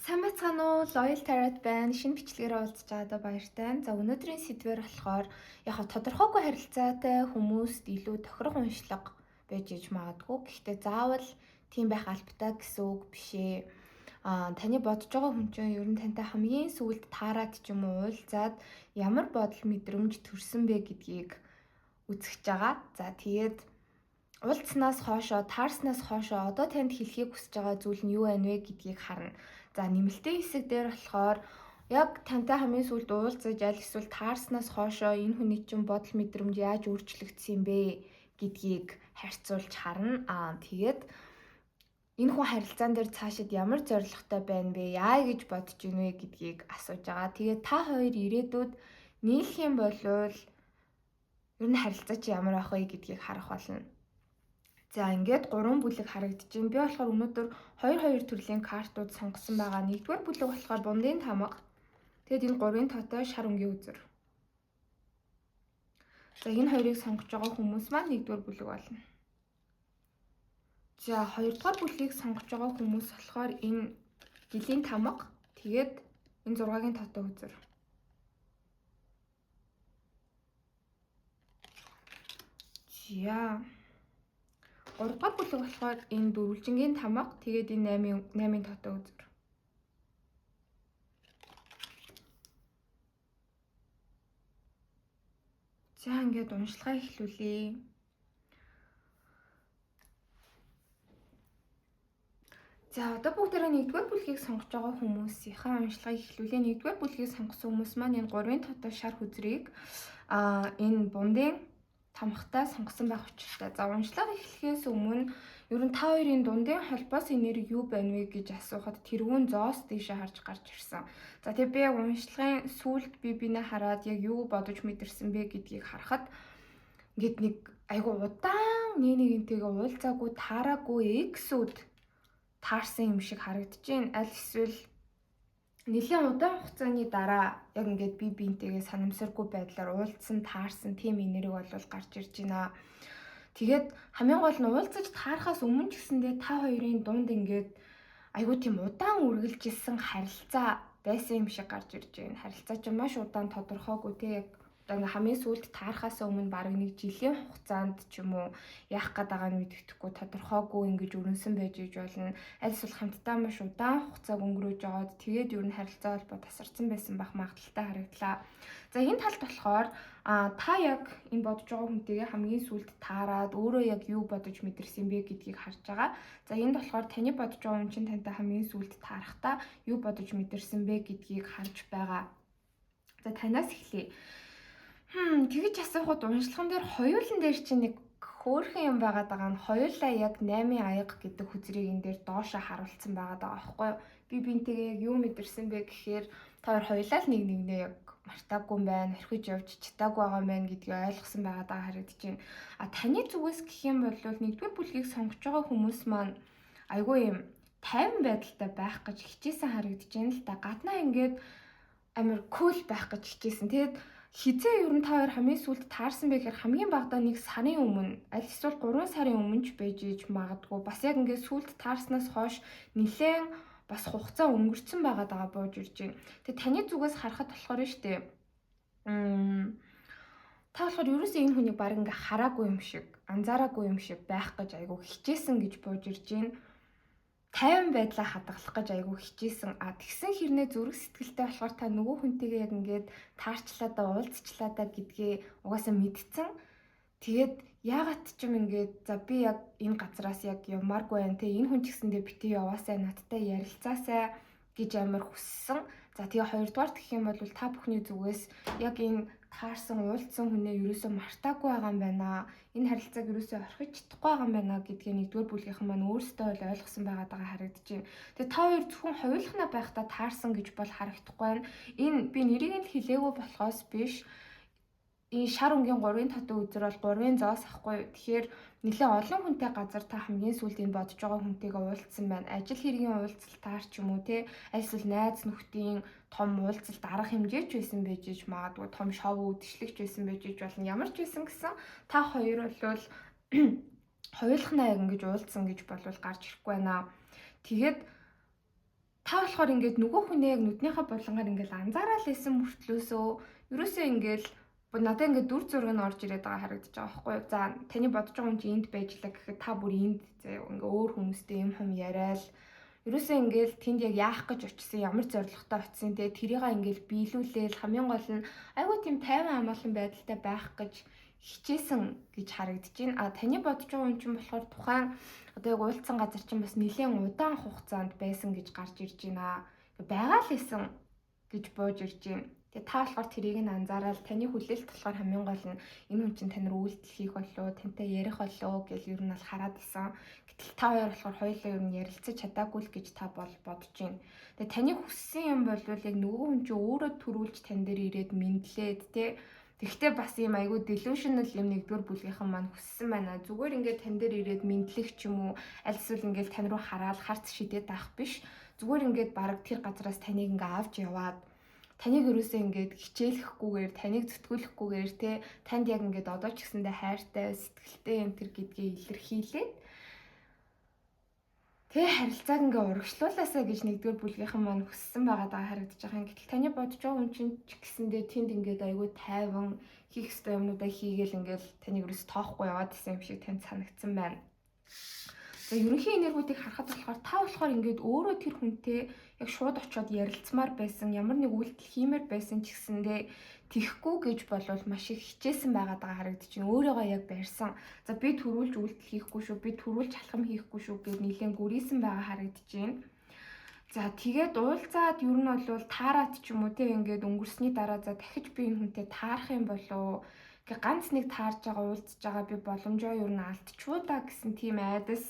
Сайн байцгаана уу? Loyal Tarot байна. Шинэ бичлэгээр уулзч байгаадаа баяртай. За өнөөдрийн сэдвээр болохоор яг тодорхойгүй харилцаатай хүмүүст илүү тохирох уншлага байж иж магадгүй. Гэхдээ заавал тийм байх албатай гэсэн үг биш ээ. Таны бодож байгаа хүн чинь ер нь тантай хамгийн сүүлд таарад ч юм уу уулзаад ямар бодол мэдрэмж төрсөн бэ гэдгийг үзэж байгаа. За тэгээд уулзснаас хоошоо, таарснаас хоошоо одоо танд хэлхийг хүсэж байгаа зүйл нь юу байна вэ гэдгийг харна. За нэмэлтийн хэсэг дээр болохоор яг тантай хамгийн сүүлд уулзаж аль эсвэл таарснаас хоошоо энэ хүний чинь бодол мэдрэмж яаж өөрчлөгдсөн бэ гэдгийг харьцуулж харна. Тэгээд энэ хүн харилцаан дээр цаашид ямар зорилготой байна бэ? Яа гэж бодож байна вэ гэдгийг асууж байгаа. Тэгээд та хоёр ирээдүйд нийлэх юм болвол ер нь харилцаа чи ямар байх вэ гэдгийг харах болно. За ингээд 3 бүлэг харагдаж байна. Би болохоор өнөөдөр 2 төрлийн картууд сонгосон байгаа. Нэгдүгээр бүлэг болохоор бундын тамга. Тэгэд энэ 3-ын тоотой шар өнгийн үзэр. За энэ хоёрыг сонгож байгаа хүмүүс маань нэгдүгээр бүлэг болно. За 2-дугаар бүлгийг сонгож байгаа хүмүүс болохоор энэ жилийн тамга. Тэгээд энэ 6-гийн тоотой үзэр. За 3-дугаар бүлэг болохоор энэ дөрвөлжингийн тамга. Тэгээд энэ 8-ын тоотой үзэр. За ингээд уншлагаа эхлүүлье. За одоо бүгдээрээ нэгдүгээр бүлгийг сонгож байгаа хүмүүсийнхээ уншлагыг эхлүүлье. Нэгдүгээр бүлгийг сонгосон хүмүүс маань энэ 3-ын тоотой шар хүзрийг энэ бундын тамхтай сонгосон байх учиртай. За уншлага эхлэхээс өмнө ер нь та хоёрын дундын холбоос энерги юу байна вэ гэж асуухад тэрүүн зоос дэшээ харж гарч ирсэн. За тэгээ би яг уншлагын сүүлд бинээ хараад яг юу бодож мэдэрсэн бэ гэдгийг харахад ингээд нэг айгу удаан нэгнтэйгээ уулзаагүй таараагүй эксүүд таарсан юм шиг харагдаж байна. Аль эсвэл нэлийн удаан хугацааны дараа яг ингээд бинтэйгээ санамсаргүй байдлаар уулзсан таарсан тийм энерги бол гарч ирж байна. Тэгээд хамгийн гол нь уулзаж таарахаас өмнө ч гэсэндээ та хоёрын дунд ингээд айгуу тийм удаан үргэлжилсэн харилцаа байсан юм шиг гарч ирж байна. Харилцаа ч маш удаан тодорхойгүй те яг одоо хамгийн сүүлд таарахаас өмнө бараг 1 жилийн хугацаанд ч юм уу яах гээд байгааг нь мэддэхгүй тодорхойгүй ингэж өрнөсөн байж иж болно. Аль эсвэл хамтдаа маш удаан хугацааг өнгөрөөж байгаад тэгээд ер нь харилцаа холбоо тасарсан байсан бах магадaltaй харагдлаа. За энэ талд болохоор та яг энэ бодож байгаа хүнтэйгээ хамгийн сүүлд таарад өөрөө яг юу бодож мэдэрсэн бэ гэдгийг харж байгаа. За энд болохоор таны бодож байгаа хүн чинь тантай хамгийн сүүлд таарахтаа юу бодож мэдэрсэн бэ гэдгийг харж байгаа. За танаас эхлэе. Тэгэж асуухад уншлаган дээр хоёулан дээр чинь нэг хөөрхөн юм байгаад байгаа нь хоёулаа яг 8-ын аяга гэдэг хүзрийг энэ дээр доошоо харуулсан байгаад байгаа байхгүй юу? Би бинтэйгээ яг юу мэдэрсэн бэ гэхээр та хоёулаа л нэг нэгнээ яг мартаагүй юм байна, орхиж явж читаагүй байгаа юм байна гэдгийг ойлгосон байгаад байгаа харагдаж байна. Таны зүгээс гэх юм бол нэгдүгээр бүлгийг сонгож байгаа хүмүүс маань айгүй юм тайван байдалтай байх гэж хичээсэн харагдаж байна л да. Гаднаа ингээд амар кул байх гэж хичээсэн. Тэгээд хизээ ер нь та хоёр хамгийн сүүлд таарсан бэ гэхээр хамгийн багадаа 1 сарын өмнө аль эсвэл 3 сарын өмнө ч байж иж магадгүй. Бас яг ингээд сүүлд таарснаас хойш нэлээд бас хугацаа өнгөрцөн байгаад байгаа бууж ирж байна. Тэгээ таны зүгээс харахад болохоор нь штэ. Та болохоор ерөөсөө энэ хүнийг баг ингээ хараагүй юм шиг, анзаараагүй юм шиг байх гэж айгу хичээсэн гэж бууж ирж байна. 50 байдлаа хадгалах гэж айгүй хичээсэн. Тэгсэн хэрнээ зүрх сэтгэлтэй болохоор та нөгөө хүнтэйгээ яг ингээд таарчлаадаа уулзчлаадаа гэдгээ угаасаа мэдсэн. Тэгээд яагаад ч юм ингээд за би яг энэ газраас яг явмааргүй байна те энэ хүн ч гэсэндээ битээ яваасаа надтай ярилцаасаа гэж амар хүссэн. За тэгээ хоёрдугаар гэх юм бол та бүхний зүгээс яг энэ таарсан уулзсан хүнээ ерөөсөө мартаагүй байгаа юм байна. Энэ харилцааг ерөөсөө орхиж чадахгүй байгаа юм байна гэдгийг нэгдүгээр бүлгийнхэн маань өөрсдөө л ойлгосон байгаа харагдаж байна. Тэгээ та хоёр зөвхөн хоёулахнаа байхдаа таарсан гэж бол харагдахгүй байна. Энэ би нэрийг нь хэлээгүй болохоос биш. Энэ шар өнгийн 3-ын татуу үзэр бол 3-ын зоос ахгүй. Тэгэхээр нэлээд олон хүнтэй газар та хамгийн сүүлд энэ бодож байгаа хүнтэйгээ уулзсан байна. Ажил хэргийн уулзалтаар ч юм уу те эсвэл найз нөхдийн том уулзалт арга хэмжээч байсан байж иж магадгүй том шоу үдшилэгч байсан байж иж болно. Ямар ч байсан гэсэн та хоёр бол хоёулахнаа яг ингэж уулзсан гэж болвол гарч ирэхгүй байна. Тэгээд та болохоор ингээд нөгөө хүнээ яг нүднийхээ булангаар ингээд анзаараад лсэн мөртлөөсөө ерөөсөө ингээд надад ингээд дүр зураг нь орж ирээд байгаа харагдаж байгаа байхгүй юу. За таны бодож байгаа юм чи энд байж лаа гэхэд та бүр энд ингээд өөр хүмүүстэй юм хум яриад ерөөсөө ингээд тэнд яг яах гэж очисон, ямар зорилготой очисон те тэрийг ингээд биелүүлээл хамгийн гол нь айгүй тийм тайван амгалан байдалтай байх гэж хичээсэн гэж харагдаж байна. А таны бодож байгаа юм чинь болохоор тухайн одоо яг уулзсан газар чинь бас нэлээд удаан хугацаанд байсан гэж гарч ирж байна. Байгаа л байсан гэж бууж ирж байна. Тэгээ та болохоор тэрийг нь анзаараад таны хүлээлт болохоор хамгийн гол нь энэ хүн чинь танаар үйлдэл хийх болоо, тантай ярих болоо гэж ер нь бол хараад исэн. Гэтэл та хоёр болохоор хоёулаа ер нь ярилцаж чадаагүй л гэж та бодож байна. Тэгээ таны хүссэн юм бол яг нөгөө хүн чинь өөрөө төрүүлж тань дээр ирээд мэдлээд те. Тэгвэл бас юм айгүй delusional юм нэгдүгээр бүлгийнхэн маань хүссэн байна. Зүгээр ингээд тань дээр ирээд мэдлэх ч юм уу, аль эсвэл ингээд тань руу хараад харц шидэд авах биш. Зүгээр ингээд баг тэр газараас таныг ингээд авч яваад таныг ерөөсөө ингээд хичээлэхгүйгээр, таныг зүтгүүлэхгүйгээр те танд яг ингээд одоо ч гэсэндээ хайртай, сэтгэлтэй энэ төр гэдгийг илэрхийлээд тэгээ харилцааг ингээ урагшлуулаасаа гэж нэгдүгээр бүлгийнхэн маань хүссэн байгаа харагдаж байгаа. Гэтэл таны бодож байгаа хүн чинь ч гэсэндээ тэнд ингээд айгүй тайван хийх ёстой юмнуудаа хийгээл ингээл таныг ерөөс тоохгүй яваад исэн юм шиг танд санагдсан байна. За ерөнхий энергиудыг харахад болохоор та болохоор ингээд өөрөө тэр хүнтэй яг шууд очиод ярилцмаар байсан, ямар нэг үйлдэл хиймээр байсан ч гэсэндээ тэхгүй гэж болвол маш их хичээсэн байгаад харагдаж байна. Өөрийгөө яг барьсан. За би төрүүлж үйлдэл хийхгүй шүү, би төрүүлж алхам хийхгүй шүү гэж нэлээд гүрийсэн байгаа харагдаж байна. За тэгээд уулзаад ер нь бол таарат ч юм уу те ингээд өнгөрсний дараа за дахиж би энэ хүнтэй таарах юм болоо гэ ганц нэг таарж байгаа уулзж байгаа би боломжоо ер нь алдчихвуу да гэсэн тийм айдас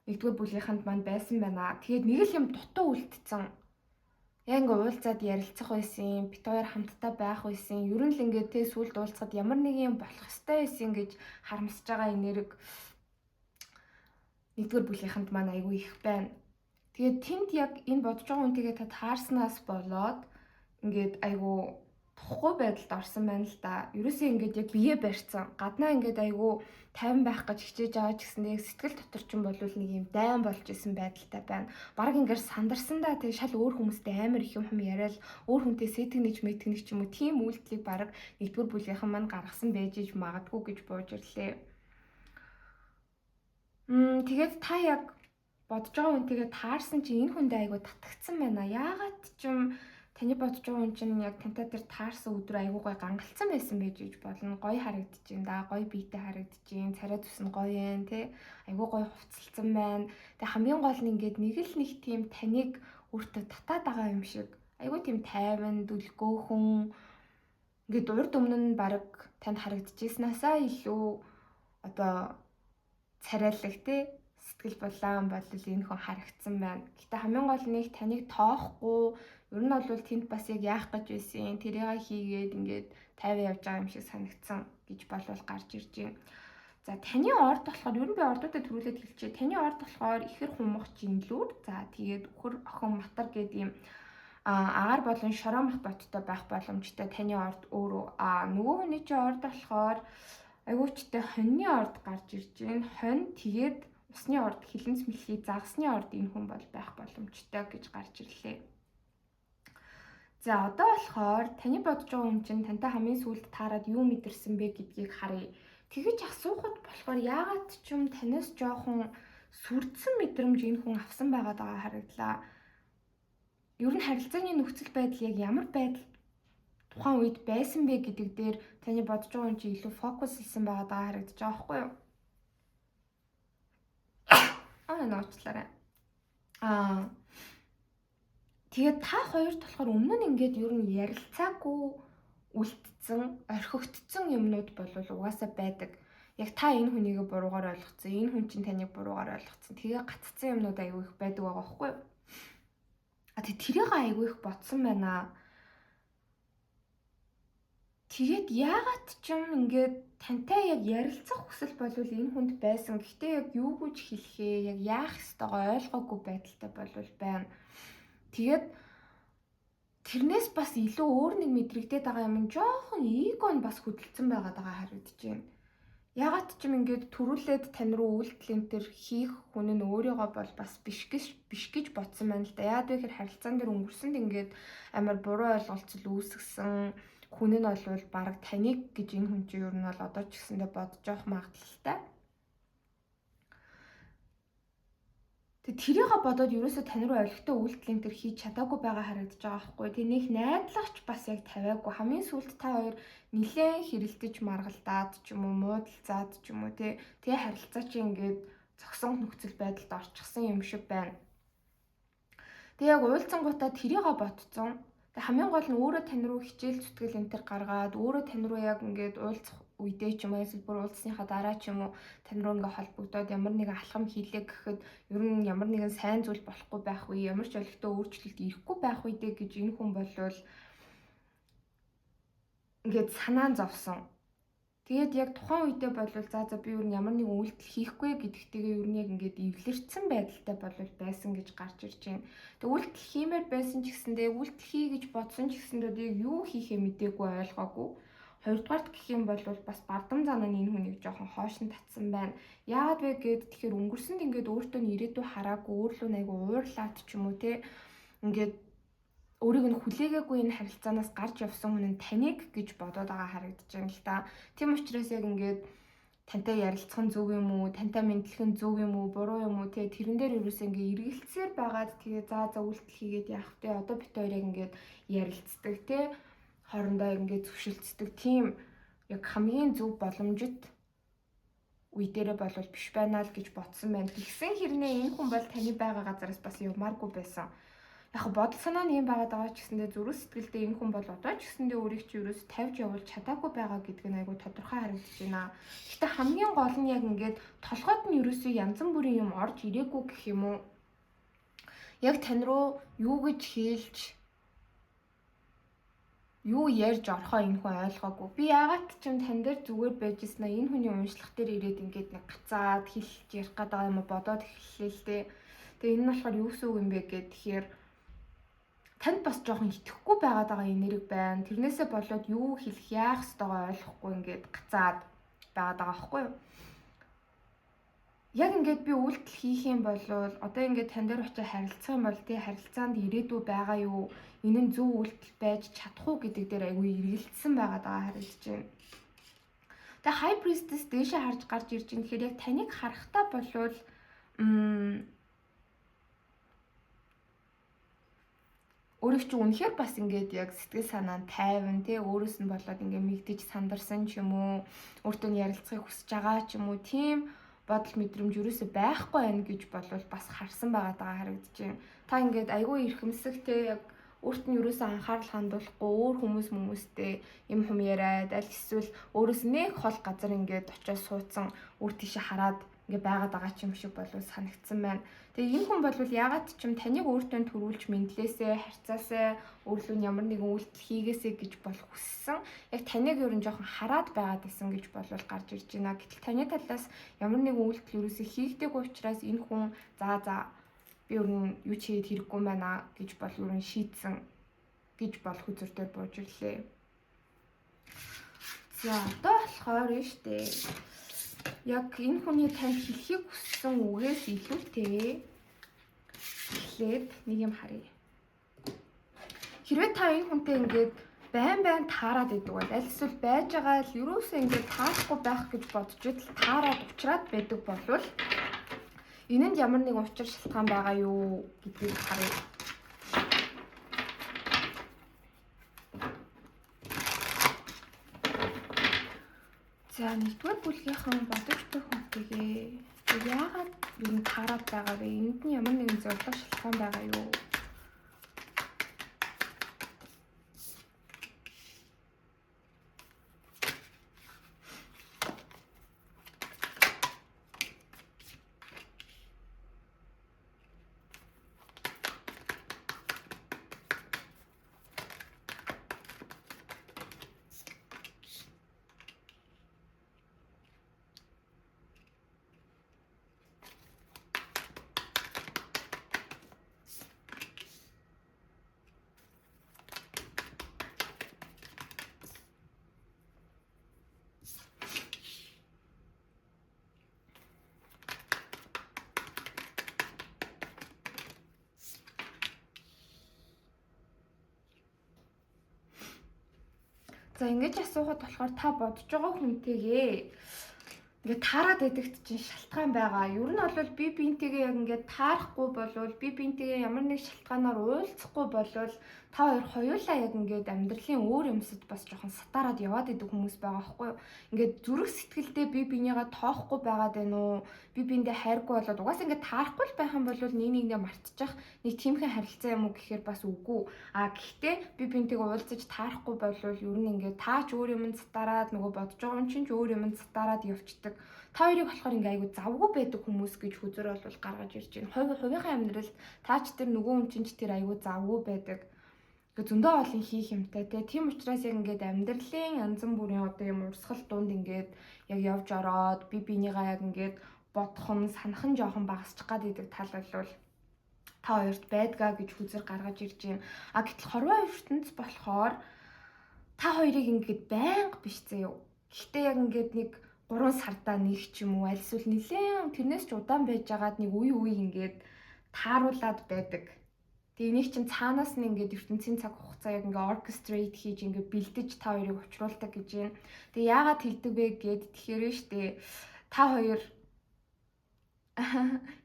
нэгдүгээр бүлгийнхэнд маань байсан байна. Тэгээд нэг л юм дутуу үлдсэн. Яг ингээ уулзаад ярилцах байсан, бит хоёр хамтдаа байх байсан. Ер нь л ингээ тэ сүлд уулзахад ямар нэг юм болох ёстой байсан гэж харамсаж байгаа энерги нэгдүгээр бүлгийнхэнд маань айгүй их байна. Тэгээд тэнд яг энэ бодож байгаа хүнтэйгээ та таарснаас болоод ингээд айгүй тухгүй байдалд орсон байна л да. Ерөөсөө ингээд яг бие барьсан. Гаднаа ингээд айгүй тайван байх гэж хичээж байгаа ч гэсэндээ сэтгэл дотор ч юм бол нэг юм дайн болж исэн байдалтай байна. Бараг ингээд сандарсан да тэг шал өөр хүмүүстэй амар их юм яриад өөр хүнтэй сэтгэнэж мэтгэнэж ч юм уу тийм үйлдэлийг бараг нэгдүгээр бүлгийнхэн маань гаргасан байж иж магадгүй гэж бууж ирлээ. Тэгээд та яг бодож байгаа хүнтэйгээ таарсан чи энэ хүндээ айгүй татагдсан байна. Яагаад ч юм таны бодож байгаа хүн чинь яг тантай тэр таарсан өдөр айгүй гой гангалцсан байсан байж иж болно. Гоё харагдаж байна да. Гоё биетэй харагдаж байна. Царай зүс нь гоё юм те. Айгүй гоё хувцалцсан байна. Тэг хамгийн гол нь ингээд нэг л нэг тийм таныг өөртөө татаад байгаа юм шиг. Айгүй тийм тайван, дүлгөөхөн ингээд урд өмнө нь баг танд харагдчихснаасаа илүү одоо царайлаг те сэтгэл булаан бол энэ хүн харагдсан байна. Гэтэ хамгийн гол нь таныг тоохгүй ер нь бол тэнд бас яг яах гэж байсан тэрийг хийгээд ингээд тайван явж байгаа юм шиг санагдсан гэж болвол гарч ирж байна. За таны орд болохоор ер нь би ордуудаа төрүүлээд хэлчихье. Таны орд болохоор ихэр хумх жинлүүр. За тэгээд өхөр охин матар гэдэг юм агаар болон шоромх боттой байх боломжтой таны орд өөрөө. Нөгөө хүний чинь орд болохоор айгуучтай хоньны орд гарч ирж байна. Хонь тэгээд усны орд хилэнц мэлхий загасны орд энэ хүн бол байх боломжтой гэж гарч ирлээ. За одоо болохоор таны бодож байгаа юм чинь тантай хамгийн сүүлд таарад юу мэдэрсэн бэ гэдгийг харъя. Тэгэж асуухад болохоор яагаад ч юм танаас жоохон сүрдсэн мэдрэмж энэ хүн авсан байгаад харагдлаа. Ер нь харилцааны нөхцөл байдал яг ямар байдал тухайн үед байсан бэ гэдэг дээр таны бодож байгаа юм чи илүү фокус хийсэн байгаад харагдаж байгаа байхгүй юу? Нууцлаарай. Тэгээд та хоёрт болохоор өмнө нь ингээд ер нь ярилцаагүй үлдсэн, орхигдсон юмнууд болвол угаасаа байдаг. Яг та энэ хүнийг буруугаар ойлгоцсон, энэ хүн чинь таныг буруугаар ойлгоцсон. Тэгээ гаццсан юмнууд аягүй их байдаг байгаа байхгүй юу? Тэгээд тэрийг аягүй их ботсон байна. Тэгээд яагаад ч юм ингээд тантай яг ярилцах хүсэл болвол энэ хүнд байсан. Гэхдээ яг юу гэж хэлэхээ, яг яах ёстойгоо ойлгоогүй байдалтай болвол байна. Тэгээд тэрнээс бас илүү өөр нэг мэдрэгдээд байгаа юм жоохон эго нь бас хөдөлсөн байгаад харагдаж байна. Ягаад ч юм ингээд төрүүлээд тань руу үйлдэл энэ төр хийх хүн нь өөрийгөө бол бас биш гэж бодсон байна л да. Яагаад вэ гэхээр харилцаан дээр өнгөрсөнд ингээд амар буруу ойлголцол үүсгэсэн хүн нь бол бараг таныг гэж энэ хүн чинь ер нь бол одоо ч гэсэндээ бодож явах магадлалтай. Тэгээ тэрийгээ бодоод ерөөсөө тань руу олигтой үйлдэл энэ төр хийж чадаагүй байгаа харагдаж байгаа байхгүй. Тэнийх найдлагч бас яг тавиагүй. Хамгийн сүүлд та хоёр нилээн хэрэлдэж маргалдаад ч юм уу муудалцаад ч юм уу тэгээ харилцаа чинь ингээд зогсон нөхцөл байдалд орчихсан юм шиг байна. Тэгээ яг уйлцсангуудаа тэрийгээ ботцсон. Тэг хамгийн гол нь өөрөө тань руу хичээл зүтгэл энэ төр гаргаад өөрөө тань руу яг ингээд уулзах үедээ ч юм уу эсвэл бүр уулзсныхаа дараа ч юм уу тань руу ингээд холбогдоод ямар нэгэн алхам хийлээ гэхэд ер нь ямар нэгэн сайн зүйл болохгүй байх үе, ямар ч олигтой өөрчлөлт ирэхгүй байх үедээ гэж энэ хүн болвол ингээд санаан зовсон. Тэгээд яг тухайн үедээ болвол за би ер нь ямар нэгэн үйлдэл хийхгүй гэдэгтэйгээ ер нь яг ингээд эвлэрсэн байдалтай болвол байсан гэж гарч ирж байна. Тэг үйлдэл хиймээр байсан ч гэсэндээ үйлдэл хий гэж бодсон ч гэсэндээ яг юу хийхээ мдээгүй ойлгоогүй. Хоёрдугаарт гэх юм бол бас бардам зан нь энэ хүнийг жоохон хоош нь татсан байна. Яагаад вэ гэхэд тэгэхээр өнгөрсөнд ингээд өөртөө нь ирээдүй хараагүй өөрлөө айгу уурлаад ч юм уу те ингээд өөрийг нь хүлээгээгүй энэ харилцаанаас гарч явсан хүн нь таныг гэж бодоод байгаа харагдаж байна л та. Тийм учраас яг ингээд тантай ярилцах нь зөв юм уу, тантай мэдлэх нь зөв юм уу, буруу юм уу те тэрэн дээр ерөөсөө ингээд эргэлцээр байгаад тэгээ за үйлдэл хийгээд яах вэ? Одоо бит хоёр яг ингээд ярилцдаг те хоорондоо ингээд зөвшөлдсдөг тийм яг хамгийн зөв боломжит үе дээрээ болвол биш байна л гэж бодсон байна. Тэгсэн хэрнээ энэ хүн бол таны байгаа газараас бас явмааргүй байсан. Яг бодол санаа нь юм байгаад байгаа ч гэсэндээ зүрх сэтгэлдээ энэ хүн бол одоо ч гэсэндээ өөрийг чи ерөөс тавьж явуулж чадаагүй байгаа гэдэг нь айгүй тодорхой харагдаж байна. Гэхдээ хамгийн гол нь яг ингээд толгойд нь ерөөсөө янз бүрийн юм орж ирээгүй гэх юм уу? Яг тань руу юу гэж хэлж юу ярьж орохоо энэ хүн ойлгоогүй. Би яагаад ч юм тань дээр зүгээр байж ийснэ энэ хүний уншлах дээр ирээд ингээд нэг гацаад хэлж ярих гэдэг юм бодоод эхэллээ л дээ. Тэгээ энэ нь болохоор юу гэсэн үг юм бэ гэхээр тэгэхээр танд бас жоохон итгэхгүй байгаад байгаа энерги байна. Тэрнээсээ болоод юу хэлэх яах ёстойгоо ойлгохгүй ингээд гацаад байгаад байгаа байхгүй юу? Яг ингээд би үйлдэл хийх юм бол одоо ингээд тань дээр очиж харилцах юм бол тий харилцаанд ирээдүй байгаа юу? Энэ нь зөв үйлдэл байж чадах уу гэдэг дээр айгүй эргэлдсэн байгаад байгаа харагдаж байна. Тэгээ High Priestess дээшээ харж гарч ирж байгаа гэхээр яг таныг харахтаа болвол өөрийг чи үнэхээр бас ингээд яг сэтгэл санаа нь тайван тий өөрөөс нь болоод ингээд мэгдэж сандарсан ч юм уу өөртөө нь ярилцахыг хүсэж байгаа ч юм уу тийм бодол мэдрэмж юусоо байхгүй байх гэж болвол бас харсан байгаа харагдаж байна. Та ингээд айгүй эрхэмсэгтэй яг өөрт нь юусоо анхаарал хандуулахгүй өөр хүмүүстэй юм яриад аль эсвэл өөрөөс нэг хол газар ингээд очиж суудсан өөр тийшээ хараад ингээ байгаад байгаа ч юм шиг болов санагдсан байна. Тэгээ энэ хүн бол ягаад ч юм таныг өөртөө төрүүлж мэдлээсээ, харьцаасаа, өөрлөө нь ямар нэгэн үйлдэл хийгээсэй гэж бол хүссэн. Яг таныг ер нь жоохон хараад байгаад байсан гэж болов гарч ирж байна. Гэтэл таны талаас ямар нэгэн үйлдэл юусоо хийгдэггүй учраас энэ хүн за би ер нь юу ч хийгээд хэрэггүй байна гэж бол ер нь шийдсэн гэж бол хүзэр дээр бууж ирлээ. За одоо болохоор штэ яг энэ хүний танд хэлхийг хүссэн үгээс илүүтэй эхлээд нэг юм харъя. Хэрвээ та энэ хүнтэй ингээд байн таарад идэг бол аль эсвэл байж байгаа л юусоо ингээд таахгүй байх гэж бодож идэл таарад уучраад байдаг болвол энэнд ямар нэгэн учир шалтгаан байгаа юу гэдгийг харъя. За нэгдүгээр бүлгийнхэн бодож буй хүнтэйгээ яагаад юу н таарад байгаа вэ? Энд нь ямар нэгэн зорилго шалтгаан байгаа юу? За ингэж асуухад болохоор та бодож байгаа хүнтэйгээ ингээд таарад байдаг чинь шалтгаан байгаа. Ер нь бол би биентэйгээ яг ингээд таарахгүй болвол би биентэйгээ ямар нэг шалтгаанаар уулзахгүй болвол та хоёр хоёулаа яг ингээд амьдралын өөр юмсад бас жоохон сатараад яваад идэг хүмүүс байгаа байхгүй юу? Ингээд зүрх сэтгэлдээ би бинийгаа тоохгүй байгаад байна уу? Би биендээ хайргүй болоод угаасаа ингээд таарахгүй л байх юм бол нэг нэгэндээ мартчих нэг тиймхэн харилцаа юм уу гэхээр бас үгүй. Гэхдээ би биентэйгээ уулзаж таарахгүй болвол ер нь ингээд таач өөр юмд сатараад нөгөө бодож байгаа юм чинь ч өөр юмд сатараад явчихдаг. Та хоёрыг болохоор ингээ айгу завгүй байдаг хүмүүс гэж хүзэр бол гаргаж ирж байна. Хувийнхаа амьдралд таач тэр нөгөө хүн чинь тэр айгу завгүй байдаг. Ингээ зөндөө олон хийх юмтай тийм учраас яг ингээд амьдралын янз бүрийн одоо юм урсгал дунд ингээд яг явж ороод би бинийгаа яг ингээд бодох нь санах нь жоохон багасчих гад идэг тал бол та хоёрт байдгаа гэж хүзэр гаргаж ирж байна. Гэтэл хорвоо ертөнц болохоор та хоёрыг ингээд байнга биш заяа. Гэхдээ яг ингээд нэг 3 сардаа нэг ч юм уу аль эсвэл нэлээд тэрнээс ч удаан байж байгаад нэг үе ингээд тааруулаад байдаг. Тэгээ энийг чинь цаанаас нь ингээд ертөнцийн цаг хугацаа яг ингээд orchestrate хийж ингээд бэлдэж та хоёрыг учруулдаг гэж байна. Тэгээ яагаад хэлдэг вэ гэд тэгэхээр штэ та хоёр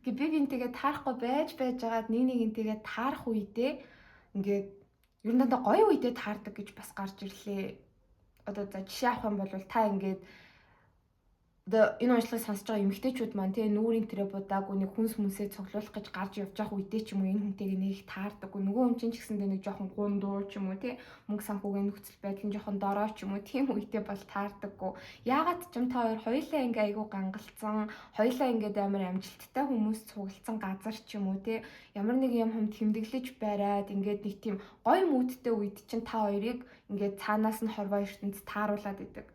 би бинтэйгээ таарахгүй байж байгаад нэгнийгээ таарах үедээ ингээд ер нь одоо гоё үедээ таардаг гэж бас гарч ирлээ. Одоо за жишээ авах юм бол та ингээд энэ онцлогыг сонсож байгаа эмэгтэйчүүд маань тий нүүрийн тэрэ будаагүй нэг хүнсээ цоглуулах гэж гарч явж байгаа үедээ ч юм уу энэ хүнтэйгээ нэг таардаггүй нөгөө хүн чинь ч гэсэндээ нэг жоохон гундуу ч юм уу тий мөнгө санхүүгийн нөхцөл байдал нь жоохон дорой ч юм уу тийм үедээ бол таардаггүй. Яагаад ч юм та хоёр хоёулаа ингээ айгу гангалцсан хоёулаа ингээд амар амжилттай хүмүүс цугласан газар ч юм уу тий ямар нэг юм хүнд тэмдэглэж байраад ингээд нэг тийм гоё мүүдтэй үед чинь та хоёрыг ингээд цаанаас нь хорвоо ертөнц тааруулаад идэг.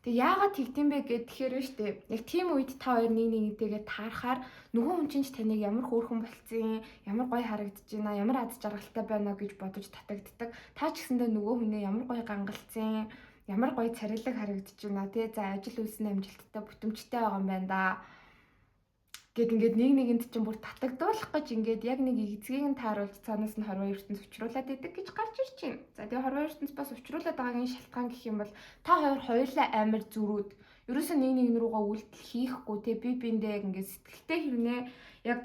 Тэг яагаад тэгдэм бэ гэхээр штэ яг тийм үед та хоёр нэгнийгээ таарахаар нөгөө хүн чинь таныг ямар хөөрхөн болцсон, ямар гоё харагдаж байна, ямар аз жаргалтай байна гэж бодож татагддаг. Та ч гэсэндээ нөгөө хүнээ ямар гоё гангалцсан, ямар гоё царилэг харагдаж байна тий. За ажил үйлс нь амжилттай бүтэмжтэй байгаа юм байна да. Гэт ингээд нэгэнд чинь бүр татагдуулах гэж ингээд яг нэг эзгийг нь тааруулж цаанаас нь хорвоо ертөнц учруулад идэг гэж гарч ирж байна. За тэгээ хорвоо ертөнц бас учруулад байгаагийн шалтгаан гэх юм бол та хоёулаа амар зүрүүд. Ерөөсөө нэг рүүгээ үйлдэл хийхгүй те би биэндээ яг ингээд сэтгэлтэй хэрнээ яг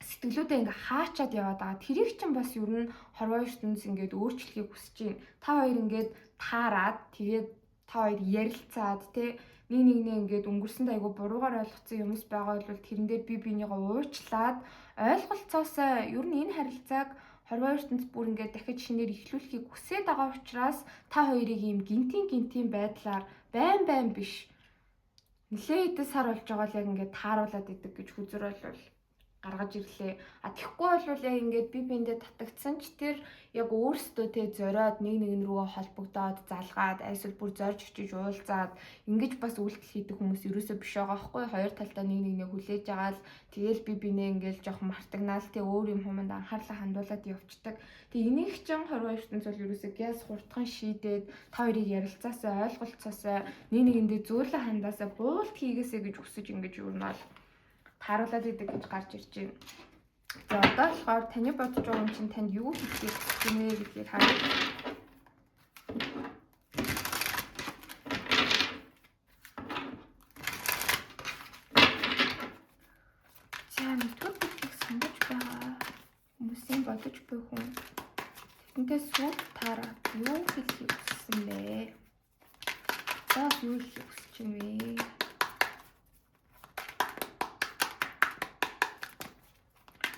сэтгэлүүдээ ингээ хаачаад яваад байгаа. Тэрийг чинь бас ер нь хорвоо ертөнц ингээд өөрчлөхийг хүсэж байна. Та хоёр ингээд таарад тэгээд та хоёр ярилцаад те нэгнээ ингээд өнгөрсөнд айгу буруугаар ойлгоцсон юмс байгаа бол тэрэн дээр би бинийгаа уучлаад ойлголцоосоо ер нь энэ харилцааг хорвоо ертөнц бүр ингээд дахиж шинээр эхлүүлэхийг хүсээд байгаа учраас та хоёрыг ийм гинтийн байдлаар байн биш нэлээд хэдэн сар болж байгаа л яг ингээд тааруулаад идэг гэж хүзэр бол гаргаж ирлээ. Тэгэхгүй бол яг ингээд би биэндээ татагдсан ч тэр яг өөрсдөө тэ зориод нэг рүүгээ холбогдоод залгаад эсвэл бүр зорж очиж уулзаад ингэж бас үйлдэл хийдэг хүмүүс ерөөсөө биш байгаа байхгүй. Хоёр талдаа нэг хүлээж агаал тэгэл би бинээ ингээд жоох мартагнаал тэ өөр юм хүмүүнд анхаарлаа хандуулаад явцдаг. Тэгээ энийг чинь хорвоо ертөнц бол ерөөсөө гяс хурдхан шийдээд та хоёрыг ярилцаасаа ойлголцоосоо нэгэндээ зөөлөн хандаасаа буулт хийгээсэй гэж хүсэж ингэж юу нь бол тааруулаад идэг гэж гарч ирж байна. За одоо болохоор таны бодож байгаа юм чинь танд юу хэлхийг хүсэж байна гэдгийг харъя. За нэгдүгээр бүлгийг сонгож байгаа хүмүүсийн бодож буй хүн тэдэнтэй сүүл таараад юу хэлхийг хүссэн бэ? За юу хэлхийг хүсэж байна вэ?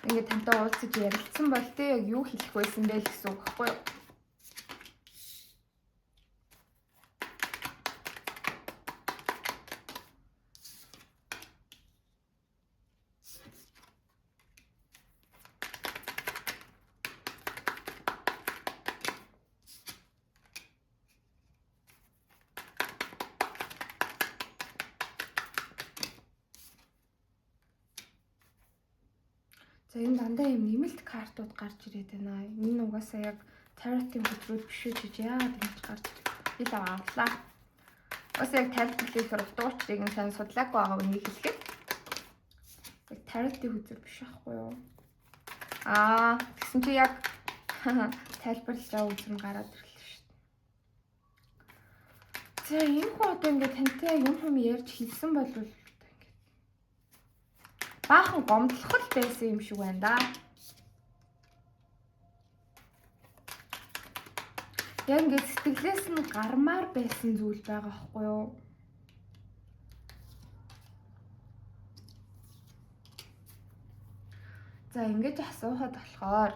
Ингээд тантай уулзаж ярилцсан бол тэ яг юу хэлэх байсан бэ гэсэн үг байхгүй юу? За энэ дандаа юм нэмэлт картууд гарч ирээд байна. Энэ угаасаа яг таротын хөтөлбөр биш үү гэж яагаад ингэж гарч ил аваалаа. Угаасаа яг тарот хэлэхээр утгуучрыг нь сайн судлаагүй байгаа үнийг хэлэхэд яг таротын хөтөлбөр биш байхгүй юу? Тэгсэн чи яг тайлбарлаж байгаа үзэм гараад ирлээ шүү дээ. За энэ хүн одоо ингээд тантай юм ярьж хэлсэн бол одоо ингээд баахан гомдлох байсан юм шиг байна да. Яг ингээд сэтгэлээс нь гармаар байсан зүйл байгаа байхгүй юу? За ингэж асуухад болохоор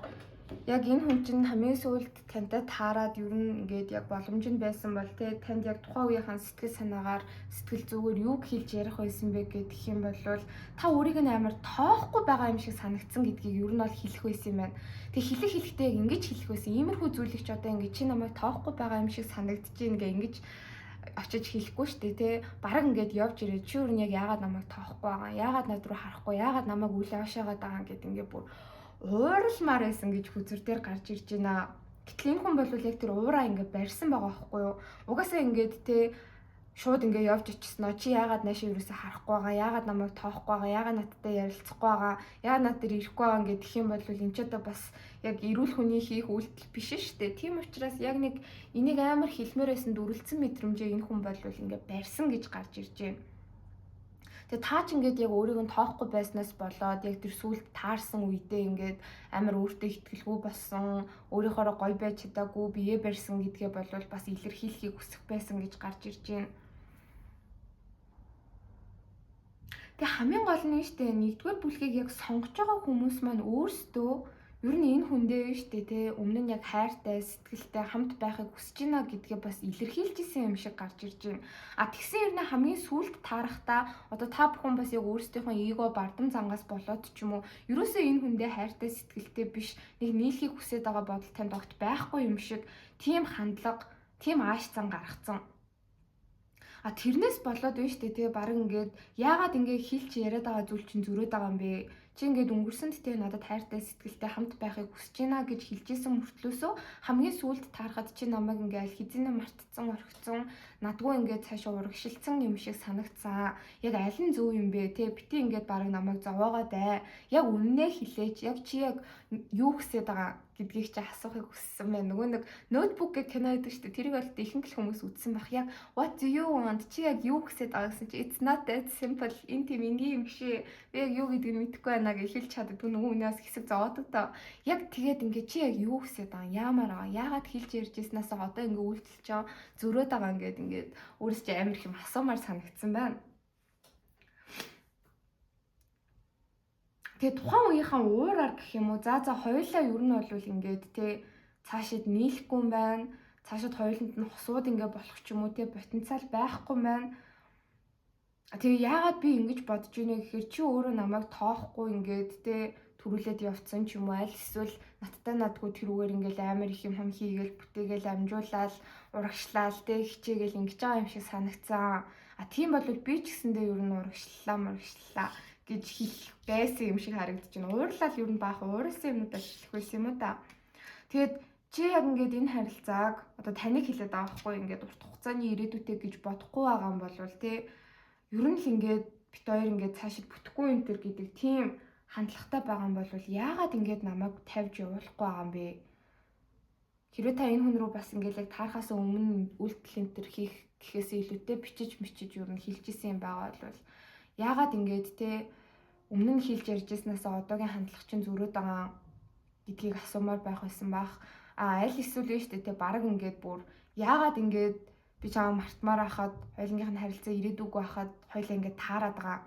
яг энэ хүн чинь хамгийн сүүлд тантай таарад ер нь ингээд яг боломж нь байсан бол те танд яг тухайн үеийнхэн сэтгэл санаагаар сэтгэл зүгээр юу хэлж ярих байсан бэ гэх юм бол та өөрийг нь амар тоохгүй байгаа юм шиг санагдсан гэдгийг ер нь бол хэлэх байсан юм байна. Тэг хэлэхдээ яг ингэж хэлэх байсан. Иймэрхүү зүйлийг ч одоо ингэж чи намайг тоохгүй байгаа юм шиг санагдаж ийн гэ ингэж очиж хэлэхгүй штэ те. Бараг ингээд явж ирээд чи өөр нь яг яагаад намайг тоохгүй байгаа, яагаад над руу харахгүй, яагаад намайг үл авшаагаад байгаа гэд ингээд бүр ууралмаар байсан гэж хүзэр дээр гарч ирж байна. Гэтэл энэ хүн бол яг тэр уураа ингээд барьсан байгаа байхгүй юу? Угаасаа ингээд те шууд ингээд явж очисноо чи яагаад наашаа юусаа харахгүй байгаа, яагаад намайг тоохгүй байгаа, яагаад надтай ярилцахгүй байгаа, яагаад над дээр ирэхгүй байгаа ингээд гэх юм бол энэ ч одоо бас яг эрүүл хүний хийх үйлдэл биш шүү дээ. Тийм учраас яг нэг энийг амар хэлмээр байсан дүрлцэн мэдрэмжээ энэ хүн бол ингээд барьсан гэж гарч ирж байна. Тэгээ таа ч ингээд яг өөрийг нь тоохгүй байснаас болоод яг тэр сүулт таарсан үедээ ингээд амар өөртөө итгэлгүй болсон, өөрийнхоороо гоё байж чадаагүй, бие барьсан гэдгээ бол бас илэрхийлэхийг хүсэх байсан гэж гарч ирж байна. Тэгээ хамгийн гол нь шүү дээ, нэгдүгээр бүлгийг яг сонгож байгаа хүмүүс маань өөрсдөө ер нь энэ хүндээ шүү дээ те өмнө нь яг хайртай, сэтгэлтэй хамт байхыг хүсэж байна гэдгээ бас илэрхийлж исэн юм шиг гарч ирж байна. А тэгсэн ер нь хамгийн сүүлд таарахтаа одоо та бүхэн бас яг өөрсдийнхөө эго бардам зангаас болоод ч юм уу ерөөсөө энэ хүндээ хайртай, сэтгэлтэй биш нэг нийлхийг хүсэж байгаа бодол танд огт байхгүй юм шиг тийм хандлага, тийм ааш зан гаргацсан. А тэрнээс болоод байна шүү дээ тэгээ баг ингээд яагаад ингээд хэлж яриад байгаа зүйл чинь зөрөөд байгаа юм бэ? Чи ингээд өнгөрсөнд тэгээ надад хайртай сэтгэлтэй хамт байхыг хүсэж байна гэж хэлжсэн мөртлөөсөө хамгийн сүүлд таарахад чи намайг ингээд хизэнэ мартцсан орхицсан надгүй ингээд цаашаа урагшилсан юм шиг санагцсан. Яг аль нь зөв юм бэ те бити ингээд баг намайг зовоогоод яг үннээ хэлээч яг чи яг юу хүсэж байгаа гэдгийг чи асуухыг хүссэн байна. Нөгөө нэг ноутбук гэх кино гэдэг шүү дээ. Тэрийг бол ихэнх хүмүүс үзсэн байх. Яг what do you want? Чи яг юу хүсэж байгаа гэсэн чи it's not that simple. Энэ тийм энгийн юм шээ. Би яг юу гэдгийг мэдэхгүй байна гэж хэлж чаддгүй нөгөө хүнээс хэсэг зовоодог тоо. Яг тэгээд ингээд чи яг юу хүсэж байгаа? Яамаар байгаа? Яагаад хэлж ярьж ирснээс одоо ингээд үйлдэлж чаа зөрөөд байгаа ингээд өөрөөс чи амар их юм асуумаар санагдсан байна. Тэгээ тухайн үеийнхэн уураар гэх юм уу за хоёулаа ер нь бол ингээд те цаашид нийлэхгүй юм байна. Цаашид хоёуланд нь хосууд ингээд болох ч юм уу те потенциал байхгүй юм байна. Тэгээ яагаад би ингэж бодож байна гэхээр чи өөрөө намайг тоохгүй ингээд те төрүүлээд явцсан ч юм уу аль эсвэл надтай надгүй тэрүүгээр ингээд амар их юм хийгээл бүтээгээл амжуулаад урагшлал те хичээгээл ингэж байгаа юм шиг санагцсан. А тийм бол би ч гэсэндээ ер нь урагшлаа гэж хэлэх байсан юм шиг харагдаж байна. Уурлал ер нь баах ууралсан юмудаа хэлэх байсан юм уу та. Тэгээд чи яг ингээд энэ харилцааг одоо таныг хэлээд байгаа хгүй ингээд урт хугацааны ирээдүйтэй гэж бодохгүй байгаа юм болвол тий ер нь л ингээд бит хоёр ингээд цаашид бүтэхгүй юм төр гэдэг тийм хандлагатай байгаа юм бол яагаад ингээд намайг тавьж явуулахгүй байгаа юм бэ? Хэрвээ та энэ хүн рүү бас ингээд яг таарахаас өмнө үйлдэл энэ төр хийх гэхээс илүүтэй бичиж ер нь хэлж исэн юм байгаа бол яагаад ингээд те өмнө нь хэлж ярьж ирснээс одоогийн хандлага чинь зөрөөд байгаа гэдгийг асуумаар байх байсан бах. А аль эсвэл нь штэ те баг ингээд бүр яагаад ингээд би чамаа мартмаар хахад хоёулынх нь харилцаа ирээдүггүй хахад хоёулаа ингээд таарад байгаа.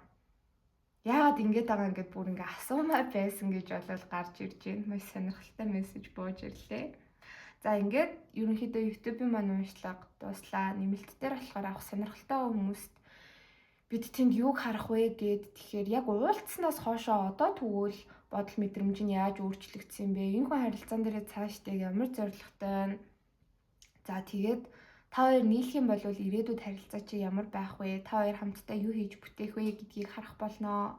Яагаад ингээд байгаа ингээд бүр ингээд асуумаар байсан гэж болол гарч ирж байна. Маш сонирхолтой мессеж бууж ирлээ. За ингээд ерөнхийдөө YouTube-ийн маань уншлага дуслаа. Нэмэлт дээр болохоор авах сонирхолтой хүмүүст бид тэнд юуг харах вэ гэд тэгэхээр яг уулзснаас хоошоо одоо тэгвэл бодол мэдрэмж нь яаж өөрчлөгдсөн бэ? Энэ хүн харилцаан дээр цаашдаа ямар зорилготой вэ? За тэгээд та хоёр нийлэх юм бол ирээдүйд харилцаа чи ямар байх вэ? Та хоёр хамтдаа юу хийж бүтээх вэ гэдгийг харах болно.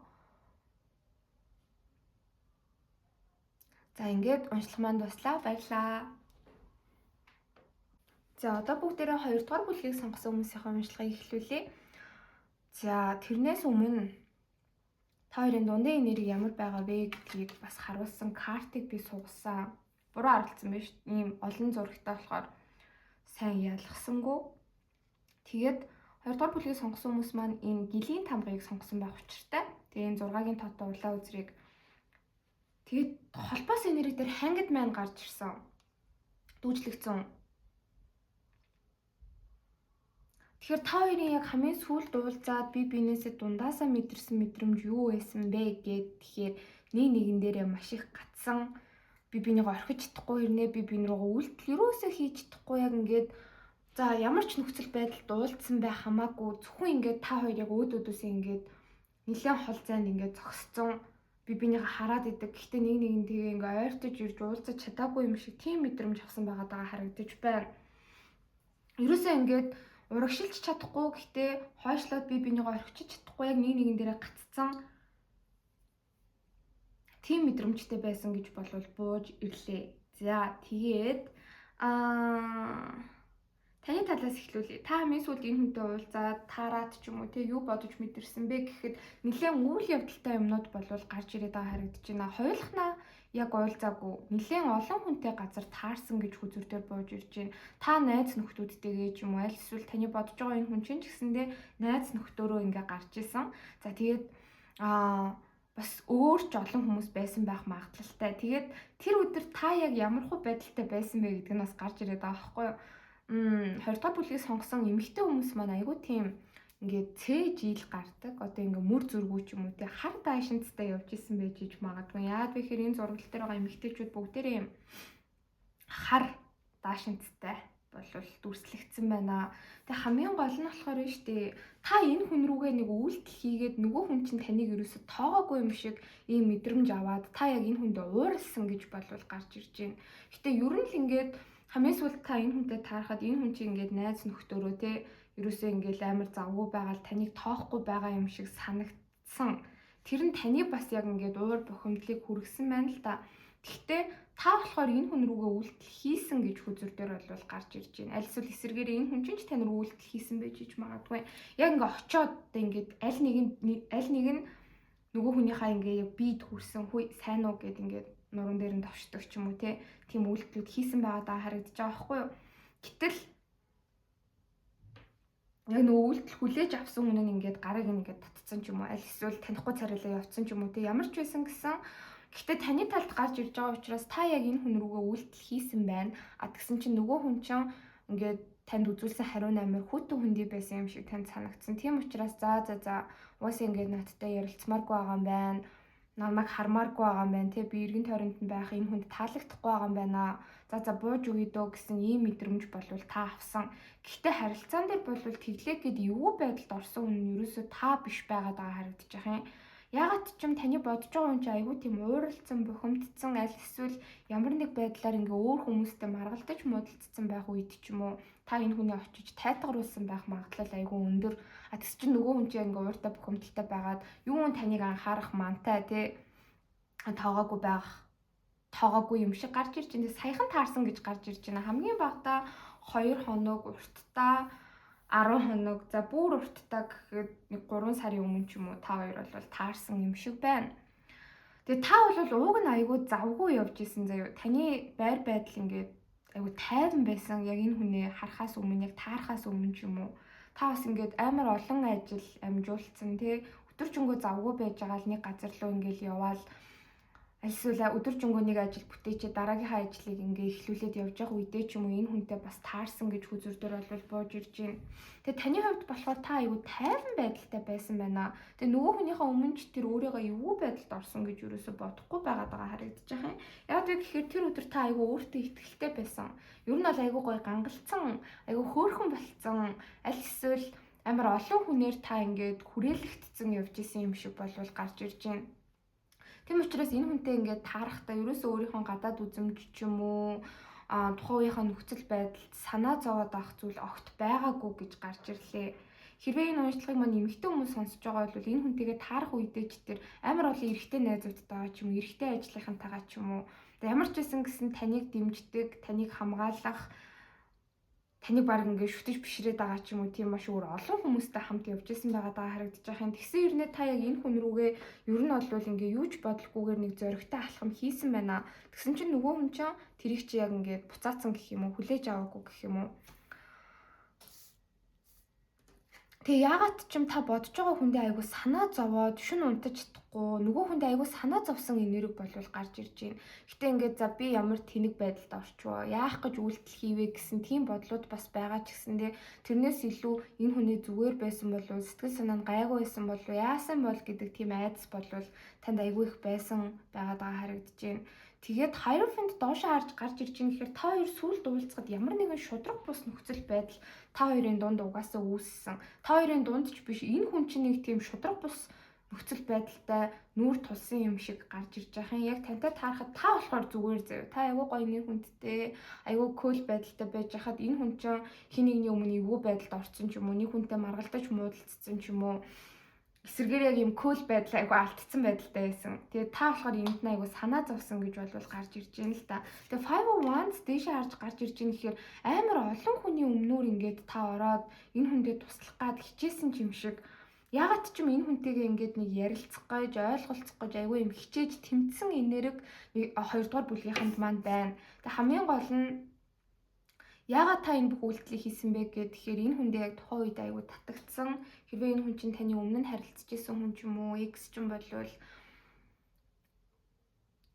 За ингээд уншлах маань дуслаа. Баярлалаа. За одоо бүгдээрээ 2 дугаар бүлгийг сонгосон хүмүүсийн уншлагыг эхлүүлье. За тэрнээс өмнө та хоёрын дундын нэрийг ямар байгаа вэ гэдгийг бас харуулсан картыг би суулгасан. Буруу аргалцсан байж ийм олон зурагтай болохоор сайн ялгсангүй. Тэгээд 2 дугаар бүлгийг сонгосон хүмүүс маань энэ гилийн тамгыг сонгосон байх учиртай. Тэгээ энэ 6-гийн тоотой улаан үзрийг тэгээд холбоос энерги дээр хангид маань гарч ирсэн. Дүүжлэгцэн. Тэгэхээр та хоёрын яг хамгийн сүүлд уулзаад би биенээсээ дундаасаа мэдэрсэн мэдрэмж юу байсан бэ гэд тэгэхээр нэгэн дээрээ маш их гацсан. Би бинийг орхиж чадахгүй хэрнээ би биний рүү үйлдэл юусоо хийж чадахгүй яг ингээд за ямар ч нөхцөл байдалд уулзсан байх хамаагүй зөвхөн ингээд та хоёр яг өөдөөдөөсөө ингээд нэлээд хол зайд ингээд зогсцсон. Би бинийхээ хараад идэг. Гэхдээ нэгэн тэгээ ингээ ойртож ирж уулзаж чадаагүй юм шиг тийм мэдрэмж авсан байгаа харагдаж байна. Ерөөсөө ингээд урагшилж чадахгүй гэхдээ хойшлоод би бинийгээ орхиж чадахгүй яг нэгэн дээрээ гаццсан. Тийм мэдрэмжтэй байсан гэж болвол бууж ирлээ. За тэгээд таны талаас эхлүүлье. Та хамгийн сүүлд энэ хүнтэй уулзаад таарад ч юм уу те юу бодож мэдэрсэн бэ гэхэд нэлээд үйл явдалтай юмнууд болвол гарч ирээд байгаа харагдаж байна. Хоёулахнаа яг уулзаагүй нэлээд олон хүнтэй газар таарсан гэж хүзүр дээр бууж ирж байна. Та найз нөхдүүдтэйгээ ч юм уу аль эсвэл таны бодож байгаа энэ хүн чинь ч гэсэндээ найз нөхдөөрөө ингээ гарч исэн. За тэгээд бас өөр ч олон хүмүүс байсан байх магадлалтай. Тэгээд тэр өдөр та яг ямархуу байдалтай байсан бэ гэдэг нь бас гарч ирээд байгаа байхгүй юу? 2 дугаар бүлгийг сонгосон эмэгтэй хүмүүс маань айгүй тийм ингээд цээж ил гардаг. Одоо ингээд мөр зүргүү ч юм уу те хар даашинцтай явж исэн байж иж магадгүй. Яагаад вэ гэхээр энэ зургал дээр байгаа эмэгтэйчүүд бүгдээрээ юм хар даашинцтай болвол дүрслэгдсэн байна. Тэг хамгийн гол нь болохоор нь штэ та энэ хүн рүүгээ нэг үйлдэл хийгээд нөгөө хүн чинь таныг ерөөсө тоогоогүй юм шиг ийм мэдрэмж аваад та яг энэ хүндээ ууралсан гэж болвол гарч ирж байна. Гэтэ ер нь л ингээд хамгийн сүүлд та энэ хүнтэй таарахад энэ хүн чинь ингээд найз нөхдөөрөө те ерөөсөө ингээд амар завгүй байгаа л таныг тоохгүй байгаа юм шиг санагдсан. Тэр нь таны бас яг ингээд уур бухимдлыг хүргэсэн байна л да. Гэхдээ та болохоор энэ хүн рүүгээ үйлдэл хийсэн гэж хүзүр дээр бол гарч ирж байна. Аль эсвэл эсэргээр энэ хүн чинь тань рүү үйлдэл хийсэн байж иж магадгүй. Яг ингээд очиод ингээд аль нэг нь нөгөө хүнийхээ ингээд бид хүрсэн хүй сайн уу гэд ингээд нуруунд дээр нь товчдог ч юм уу тийм үйлдэлүүд хийсэн байгаа даа харагдаж байгаа байхгүй юу. Гэтэл яг нөгөө үйлдэл хүлээж авсан хүн нь ингээд гарыг ингээд татцсан ч юм уу аль эсвэл танихгүй царайлаа явцсан ч юм уу ямар ч байсан гэсэн. Гэхдээ таны талд гарч ирж байгаа учраас та яг энэ хүн рүүгээ үйлдэл хийсэн байна. Тэгсэн чинь нөгөө хүн чинь ингээд танд үзүүлсэн хариу намир хүүтэн хүндий байсан юм шиг танд санагдсан. Тийм учраас за уусаа ингээд надтай ярилцмааргүй байгаа юм байна. Намайг хармааргүй байгаа юм байна. Би эргэн тойронд нь байх энэ хүнд таалагдахгүй байгаа юм байна. За бууж өгье дөө гэсэн ийм мэдрэмж болвол та авсан. Гэхдээ харилцаан дээр болвол тэглээ гэд эвгүй байдалд орсон хүн нь ерөөсөө та биш байгаад байгаа харагдаж байгаа юм. Ягаад ч юм таны бодож байгаа хүн чинь айгүй тийм ууралцсан, бухимдсан, аль эсвэл ямар нэг байдлаар ингээ өөр хүмүүстэй маргалдаж муудалцсан байх үед ч юм уу та энэ хүний очиж тайтгаруулсан байх магадлал айгүй өндөр. Тэс чинь нөгөө хүн чинь ингээ ууртай бухимдалтай байгаад юун таныг анхаарах мантай тоогоогүй юм шиг гарч ирж байна. Саяхан таарсан гэж гарч ирж байна. Хамгийн багадаа 2 хоног урттаа 10 хоног за бүр урттаа гэхэд нэг 3 сарын өмнө ч юм уу та хоёр бол таарсан юм шиг байна. Тэгээ та бол ууг нь айгүй завгүй явж исэн заяа. Таны байр байдал ингээд айгүй тайван байсан. Яг энэ хүнээ харахаас өмнө яг таарахаас өмнө ч юм уу. Та бас ингээд амар олон ажил амжуулсан өдөржингөө завгүй байж байгаа л нэг газар руу ингээд яваал эсвэл өдөржингөө нэг ажил бүтээчээ дараагийнхаа ажлыг ингээ эхлүүлээд явж байгаа үедээ ч юм уу энэ хүнтэй бас таарсан гэж хүзүр дээр бол бууж ирж байна. Тэгээ таны хувьд болохоор та айгүй тайван байдалтай байсан байна. Тэгээ нөгөө хүнийхээ өмнө ч тэр өөрийгөө эвгүй байдалд орсон гэж юусоо бодохгүй байгаад байгаа харагдаж байгаа юм. Яг тэгэхээр тэр өдөр та айгүй өөртөө ихтгэлтэй байсан. Ер нь бол айгүй гоё гангалцсан, айгүй хөөрхөн болцсон. Аль эсвэл амар олон хүнээр та ингээд хүрээлэгдсэн явж исэн юм шиг болвол гарч ирж байна. Тийм учраас энэ хүнтэй ингээд таарахтаа ерөөсөө өөрийнхөө гадаад үзэмж ч юм уу тухайн үеийнхээ нөхцөл байдалд санаа зовоод авах зүйл огт байгаагүй гэж гарч ирлээ. Хэрвээ энэ уншлагыг маань эмэгтэй хүмүүс сонсож байгаа бол энэ хүнтэйгээ таарах үедээ ч тэр амар олон эрэгтэй найзуудтайгаа ч юм уу эрэгтэй ажлынхантайгаа ч юм уу ямар ч байсан гэсэн таныг дэмждэг, таныг хамгаалах таныг баг ингээд шүтэж бишрээд байгаа ч юм уу тийм маш өөр олон хүмүүстэй хамт явж исэн байгаа харагдаж байгаа юм. Тэгсэн хэрнээ та яг энэ хүн рүүгээ ер нь бол ингээд юу ч бодлохгүйгээр нэг зоригтой алхам хийсэн байна. Тэгсэн чинь нөгөө хүн чинь тэрийг чи яг ингээд буцаацсан гэх юм уу хүлээж аваагүй гэх юм уу. Тэгээ яагаад ч юм та бодож байгаа хүндээ айгу санаа зовоод шүн унтаж чадахгүй нөгөө хүндээ айгу санаа зовсон энерги болвол гарч ирж байна. Гэтэ ингээд за би ямар тэнэг байдалд орчвоо яах гэж үйлдэл хийвэ гэсэн тийм бодлууд бас байгаа ч гэсэндээ тэрнээс илүү энэ хүний зүгээр байсан болов сэтгэл санаа нь гайгүй байсан болов яасан бол гэдэг тийм айдас болвол танд айгу их байсан байгаад байгаа харагдаж байна. Тэгээд Hierophant доошоо харж гарч ирж байгаа гэхээр та хоёр сүлд уулзахад ямар нэгэн шудраг бус нөхцөл байдал та хоёрын дунд угаасаа үүссэн. Та хоёрын дунд ч биш энэ хүн чинь нэг тийм шудраг бус нөхцөл байдалтай нүүр тулсан юм шиг гарч ирж байгаа юм. Яг тантай таарахад та болохоор зүгээр заяа. Та айгүй гоё нэг хүндтэй, айгүй кул байдалтай байж хахад энэ хүн чинь хин нэгний өмнө эвгүй байдалд орсон ч юм уу, нэг хүнтэй маргалдаж муудалцсан ч юм уу. Эсвэргээр яг юм кул байдал айгу алдсан байдалтай байсан. Тэгээ та болохоор энд нь айгу санаа зовсон гэж болвол гарч ирж байна л да. Тэгээ 501s дээшээ харж гарч ирж байгаа гэхээр амар олон хүний өмнөр ингээд та ороод энэ хүндээ туслах гад хичээсэн юм шиг. Ягаад ч юм энэ хүнтэйгээ ингээд нэг ярилцах гэж ойлголцох гэж айгу юм хичээж тэмцсэн энерги 2 дугаар бүлгийнханд маань байна. Тэгээ хамгийн гол нь яагаад та энэ бүх үйлдэлийг хийсэн бэ гэхээр энэ хүндээ яг тухайн үед аягүй татагдсан. Хэрвээ энэ хүн чинь таны өмнө нь харилцаж исэн хүн ч юм уу, X ч юм болвол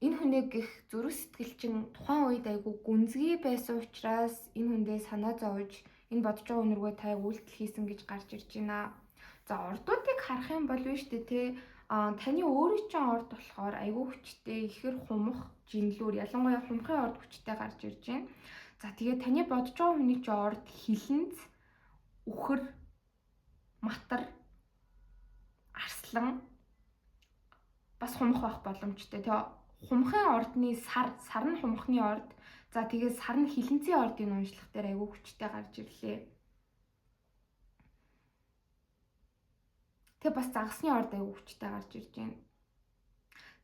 энэ хүнээ гих зүрх сэтгэл чинь тухайн үед аягүй гүнзгий байсан учраас энэ хүндээ санаа зовж энэ бодож байгаа өнөргөө та үйлдэл хийсэн гэж гарч ирж байна. За ордуудыг харах юм бол биш үү те таны өөрийн чинь орд болохоор аягүй хүчтэй, ихэр хумах, жинлүүр ялангуяа хумхын орд хүчтэй гарч ирж байна. За тэгээд таны бодож байгаа хүний чи орд хилэнц, үхэр, матар, арслан бас хумх байх боломжтой. Тэгээ хумхын ордны сар нь хумхны орд. За тэгээд сар нь хилэнцийн ордын уншлах дээр айгүй хүчтэй гарч ирлээ. Тэгээ бас загасны орд айгүй хүчтэй гарч ирж байна.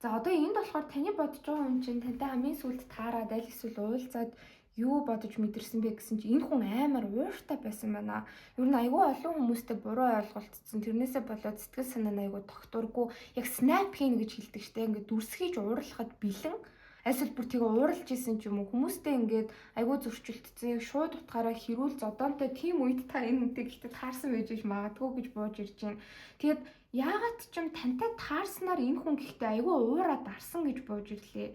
За одоо энд болохоор таны бодож байгаа хүн чинь тантай хамгийн сүүлд таарад аль эсвэл уулзаад юу бодож мэдэрсэн бэ гэсэн чинь энэ хүн амар ууртай байсан байна. Ер нь айгүй олон хүмүүстэй буруу ойлголцсон. Тэрнээсээ болоод сэтгэл санаа нь айгүй тогтургүй. Яг снайп хийн гэж хэлдэг штэ. Ингээд дүрсгийж уурлахад бэлэн. Эсвэл бүр тэгээ ууралж исэн ч юм уу. Хүмүүстэй ингээд айгүй зөрчилдсөн. Шууд утгаараа хэрүүл зодоонтой тийм үед та энэ хүнтэй гэхдээ таарсан байж магадгүй гэж бууж ирж байна. Тэгээд яагаад ч юм тантай таарснаар энэ хүн гэхдээ айгүй уураад арсан гэж бууж ирлээ.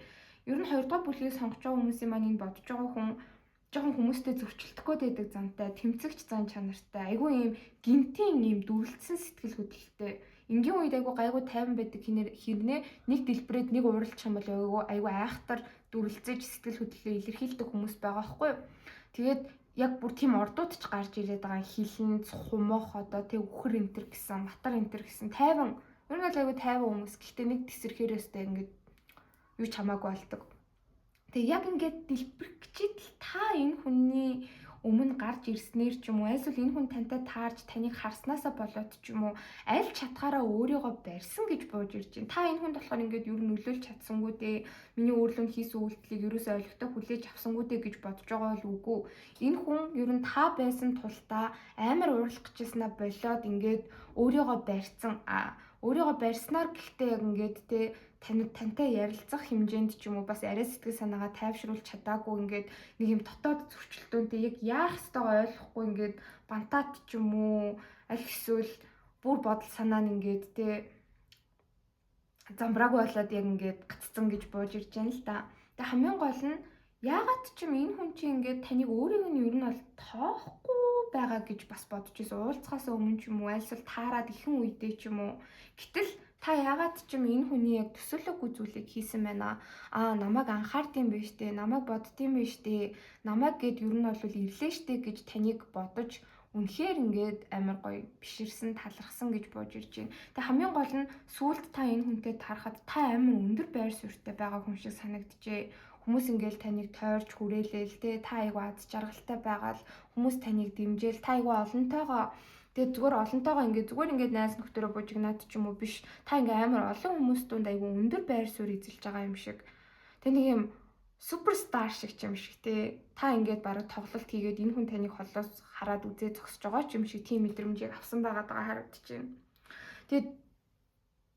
Ер нь 2 дугаар бүлгийг сонгож байгаа хүмүүсийн маань энэ бодож байгаа хүн жоохон хүмүүстэй зөрчилдөх гээд байдаг зантай, тэмцэгч зан чанартай, айгүй юм гинтийн юм дүрлцсэн сэтгэл хөдлөлтэй. Ингийн үед айгүй гайгүй тайван байдаг хэрнээ нэг дэлбэрээд нэг ууралчих юм бол айгүй айхтар дүрлцэж сэтгэл хөдлөлөө илэрхийлдэг хүмүүс байгаа байхгүй юу? Тэгээд яг бүр тийм ордууд ч гарч ирээд байгаа хилэн, хумох одоо тэг үхэр энтер гэсэн, матар энтер гэсэн тайван. Ер нь айгүй тайван хүмүүс. Гэхдээ нэг тесэрхээрээстэй ингээд юу ч хамаагүй болдог. Тэгээ яг ингээд дэлбэрчээд та энэ хүний өмнө гарч ирснээр ч юм уу эсвэл энэ хүн тантай таарж таныг харснаасаа болоод ч юм уу аль чатгаараа өөрийгөө барьсан гэж бууж ирж байна. Та энэ хүнд болохоор ингээд юу нөлөөлж чадсангүй дээ. Миний өөрлөнд хийсэн үйлдэлийг ерөөсөө ойлгохтой хүлээж авсангүй дээ гэж бодож байгаа бол үгүй. Энэ хүн ер нь та байсан тулдаа амар уурлах гэжсэнаа болоод ингээд өөрийгөө барьсан. Өөрийгөө барьснаар гэхдээ яг ингээд те тантай ярилцах хэмжээнд ч юм уу бас арай сэтгэл санаагаа тайвшруулж чадаагүй ингээд нэг юм дотоод зөрчилдөөнтэй яг яах ёстойгоо ойлгохгүй ингээд бантаад ч юм уу аль эсвэл бүр бодол санаа нь ингээд те замбраагүй болоод яг ингээд гаццсан гэж бууж ирж байна л да. Тэгээ хамгийн гол нь яагаад ч юм энэ хүн чинь ингээд таныг өөрийг нь ер нь бол тоохгүй байгаа гэж бас бодож байсан. Уулзахаас өмнө ч юм уу альсвал таарад ихэн үедээ ч юм уу. Гэтэл та яагаад ч юм энэ хүний яг төсөөлөггүй зүйлийг хийсэн байна. Намайг анхаардсан биш үү? Намайг боддсон биш үү? Намайг гэд ер нь бол ирлээ штэ гэж таныг бодож үнэхээр ингээд амар гоё биширсэн, талархсан гэж бууж ирж байна. Тэгээ хамгийн гол нь сүүлд та энэ хүнтэй тарахад та амар өндөр байр суурьтай байгаа хүн шиг санагджээ. Хүмүүс ингээл таныг тойрч хүрээлээл те та айгу аз жаргалтай байгаал хүмүүс таныг дэмжээл та айгу олонтойгоо тэгээд зүгээр олонтойгоо зүгээр ингээд найз нөхдөөрөө бужигнаад ч юм уу биш та ингээ амар олон хүмүүс дунд айгу өндөр байр суурь эзэлж байгаа юм шиг тэг нэг юм суперстар шиг ч юм шиг те та ингээд бараг тоглолт хийгээд энэ хүн таныг холоос хараад үзээ зогсож байгаа ч юм шиг тийм мэдрэмжийг авсан байгаа харагдаж байна. Тэгээд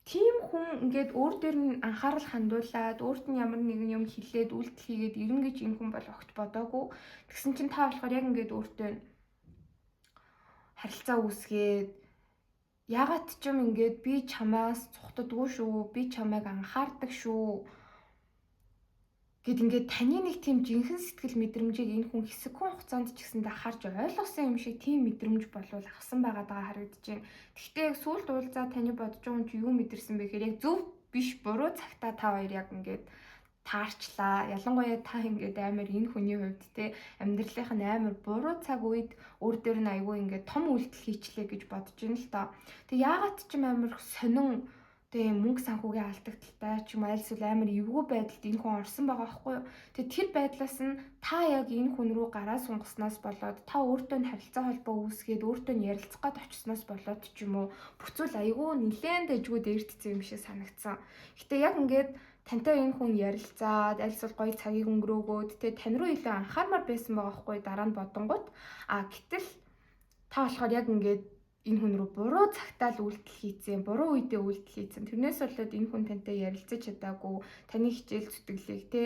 тийм хүн ингээд өөр дээр нь анхаарал хандуулад өөрт нь ямар нэгэн юм хэлээд үйлдэл хийгээд ирнэ гэж энэ хүн бол огт бодоогүй. Тэгсэн чинь та болохоор яг ингээд өөртөө харилцаа үүсгээд ягаад ч юм ингээд би чамаас цухтдаггүй шүү, би чамайг анхаардаг шүү гэд ингээд таны нэг тийм жинхэнэ сэтгэл мэдрэмжийг энэ хүн хэсэгхэн хугацаанд ч гэсэндээ харж ойлгосон юм шиг тийм мэдрэмж болвол авсан байгаадаа харагдаж байна. Гэхдээ яг сүүлд уулзаа таны бодож байгаа юм чи юу мэдэрсэн бэ гэхээр яг зөв биш буруу цагтаа та хоёр яг ингээд таарчлаа. Ялангуяа та ингээд амар энэ хүний хувьд те амьдралынх нь амар буруу цаг үед өөр дээр нь айгүй ингээд том үйлдэл хийчлээ гэж бодож байна л та. Тэг яагаад ч юм амар сонин тэгээ мөнгө санхүүгийн алдагдaltaй ч юм аль эсвэл амар эвгүй байдалд энэ хүн орсон байгаа байхгүй юу. Тэгээ тэр байдлаас нь та яг энэ хүн рүү гараа сунгаснаас болоод та өөртөө нь харилцаа холбоо үүсгээд өөртөө нь ярилцах гээд очсноос болоод ч юм уу бүцүүл айгүй нилээн дэжгүй дээртцсэн юм шиг санагдсан. Гэтэ яг ингээд тантай энэ хүн ярилцаад аль эсвэл гоё цагийг өнгөрөөгөөд тэгээ тань руу илүү анхаармаар байсан байгаа байхгүй дараа нь бодонгууд гэтэл та болохоор яг ингээд энэ хүн рүү буруу цагтаа л үйлдэл хийцэн, буруу үедээ үйлдэл хийцэн. Тэрнээс болоод энэ хүн тантай ярилцаж чадаагүй, таны хичээл зүтгэлийг те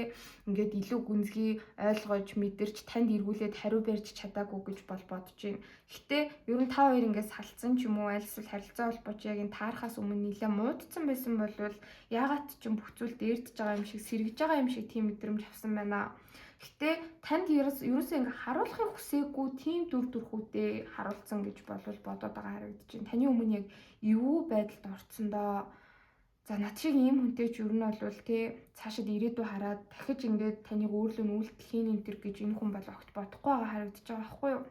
ингээд илүү гүнзгий ойлгож, мэдэрч, танд эргүүлээд хариу барьж чадаагүй гэж бодож байна. Гэхдээ ер нь та хоёр ингээд салцсан ч юм уу, аль эсвэл харилцаа холбооч яг энэ таарахаас өмнө нэлээд муудсан байсан болвол яагаад ч юм бүхцүүл дээрдэж байгаа юм шиг, сэргэж байгаа юм шиг тийм мэдрэмж авсан байна. Гэтэ танд ерөөсөө ингээ харуулахыг хүсээгүй тийм дүр төрхүүтэй харуулсан гэж бодоод байгаа харагдаж байна. Таны өмнө яг эвгүй байдалд орцсондоо за над шиг ийм хүнтэй ч ер нь болвол тий цаашид ирээдүй хараад дахиж ингээд таныг өөрлөө үйлдэл хийн энэ төр гэж энэ хүн бол огт бодохгүй байгаа харагдаж байгаа байхгүй юу?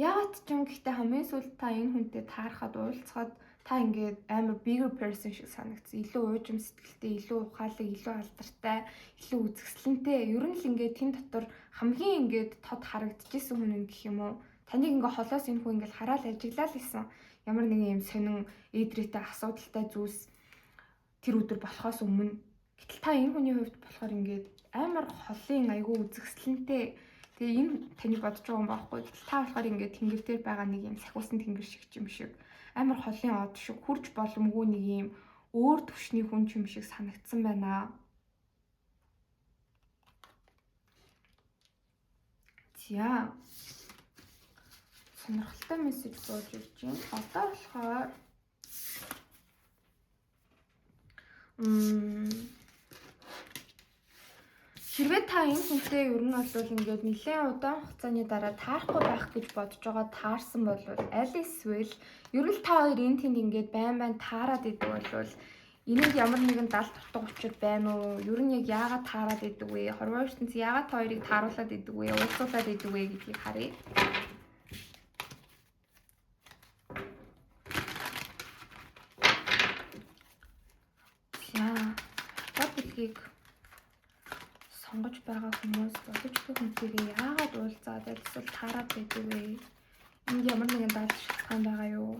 Яагаад ч юм гэхдээ хамгийн сүүлд та энэ хүнтэй таарахад уулзахад та ингээд амар bigger person шиг санагдсан. Илүү уужим сэтгэлтэй, илүү ухаалаг, илүү алдартай, илүү үзэсгэлэнтэй. Ер нь л ингээд тэн дотор хамгийн ингээд тод харагдчихсэн хүн юм гэх юм уу? Таныг ингээд холоос энэ хүн ингээд хараад ажиглаа л исэн. Ямар нэгэн юм сонин ээдрээтэй асуудалтай зүйлс тэр өдөр болохоос өмнө. Гэтэл та энэ хүний хувьд болохоор ингээд амар холын айгүй үзэсгэлэнтэй. Тэгээ энэ таны бодож байгаа юм байхгүй. Гэтэл та болохоор ингээд тэнгэр дээр байгаа нэг юм сахиулсан тэнгэр шиг юм шиг. Амар холын од шиг хурж боломгүй нэг юм өөр төвшний хүн юм шиг санагдсан байна. За. Сонирхолтой мессеж бууж ирж байна. Одоо болохоор хэрвээ та энэ хүнтэй ер нь бол ингээд нэлээд удаан хугацааны дараа таарахгүй байх гэж бодож байгаа таарсан бол аль эсвэл ер нь та хоёр энэ тэнд ингээд байн таарад идэг бол энийг ямар нэгэн далд утга учир байна уу? Ер нь яг яагаад таарад идэг вэ? Хорвоо ертөнц яагаад та хоёрыг тааруулаад идэг вэ? Уулзуулаад идэг вэ гэдгийг харъя. За, бодолгийг сонгож байгаа хүмүүс боловч хүнтэйгээ яагаад уулзаад эсвэл таарад байдаг вэ? Энд ямар нэгэн даалт шалтгаан байгаа юу?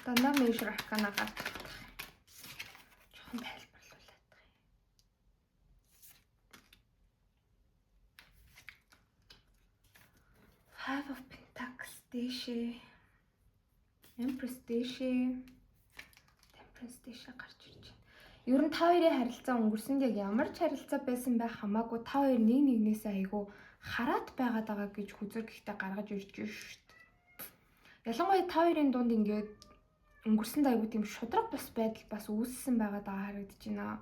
Дандаа мэйшэр аркана гардаг. Жохон тайлбарлуулаад байгаа юм. Five of Pentacles дэшээ. Empress дэшээ. Temperance дэшээ гарч ирж байна. Ер нь та хоёрын харилцаа өнгөрсөнд яг ямар ч харилцаа байсан байх хамаагүй та хоёр нэг нэгнээсээ айгүй хараад байгаад байгаа гэж хүзэр гэхдээ гаргаж ирж байна шүү дээ. Ялангуяа та хоёрын дунд ингээд өнгөрсөнд айгүй тийм шудраг бус байдал бас үүссэн байгаад харагдаж байна.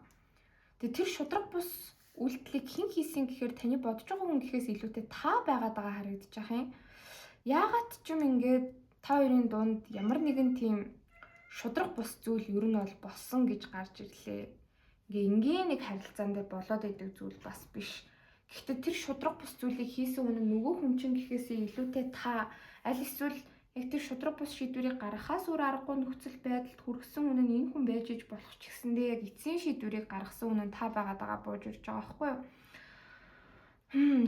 Тэгээ тэр шудраг бус үйлдэлийг хэн хийсэн гэхээр таны бодож байгаа хүн гэхээс илүүтэй та байгаад харагдаж байгаа юм. Яагаад ч юм ингээд та хоёрын дунд ямар нэгэн тийм шудраг бус зүйл ер нь бол болсон гэж гарч ирлээ. Ингээ энгийн нэг харилцаанд болоод идэг зүйл бас биш. Гэхдээ тэр шудраг бус зүйлийг хийсэн үнэн нөгөө хүн чинь гэхээсээ илүүтэй та аль эсвэл яг тэр шудраг бус шийдвэрийг гаргахаас өөр аргагүй нөхцөл байдалд хүргэсэн үнэн энэ хүн байж иж болох ч гэсэндээ яг эцсийн шийдвэрийг гаргасан үнэн та байгаадаа бууж ирж байгаа байхгүй юу?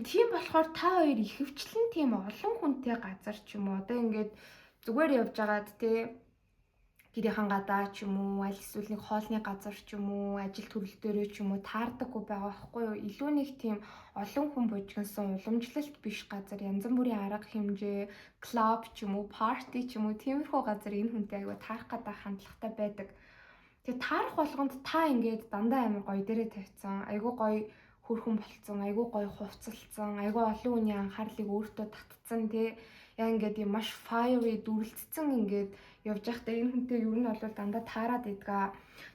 Тийм болохоор та хоёр ихэвчлэн тийм олон хүнтэй газар ч юм уу одоо ингээд зүгээр явж байгаад тий гэрийнхэн гадаа ч юм уу аль эсвэл нэг хоолны газар ч юм уу ажил төрөл дээрээ ч юм уу таардаггүй байгаа байхгүй юу? Илүү нэг тийм олон хүн бужигнсан уламжлалт биш газар янз бүрийн арга хэмжээ, клуб ч юм уу, парти ч юм уу тиймэрхүү газар энэ хүнтэй аяга таарах гэдэг хандлагатай байдаг. Тэгээ таарах болгонд та ингээд дандаа амар гоё дээрээ тавьсан, айгу гоё хөрхөн болцсон, айгу гоё хувцалцсан, айгу олон хүний анхаарлыг өөртөө татцсан тий. Яа ингээд юм маш fiery дүрлцсэн ингээд явж байхдаа энэ хүнтэй ер нь бол дандаа таарад идгаа.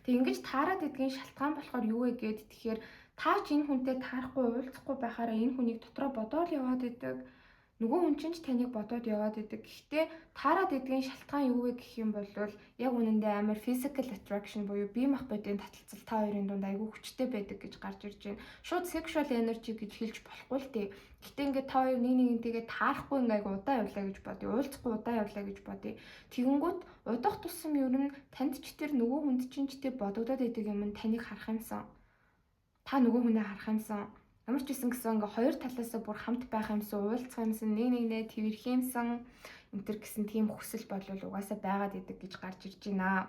Тэг ингэж таарад идгийн шалтгаан болохоор юу вэ гэд тэгэхээр та ч энэ хүнтэй таарахгүй уулзахгүй байхаараа энэ хүнийг дотроо бодоод яваад идэг. Нөгөө хүн чинь ч таныг бодоод яваад идэг. Гэхдээ таарад идгийн шалтгаан юу вэ гэх юм бол яг үнэндээ амар physical attraction буюу бие махбодын таталцал та хоёрын дунд айгүй хүчтэй байдаг гэж гарч ирж байна. Шууд sexual energy гэж хэлж болохгүй л дээ. Гэтэ ингээд та хоёр нэг нэгнтэйгээ таарахгүй ингээд удаа явлаа гэж бодъё. Уулзахгүй удаа явлаа гэж бодъё. Тэгэнгүүт удах тусам ер нь танд ч тэр нөгөө хүнд чинь ч тэр бодогдоод идэг юм нь таныг харах юмсан. Та нөгөө хүнээ харах юмсан. Ямар ч гэсэн ингээ хоёр талаасаа бүр хамт байх юмсан, уулзах юмсан, нэг нэгнээ твэрх юмсан энэ төр гэсэн тийм хүсэл болвол угаасаа байгаад идэг гэж гарч ирж байна.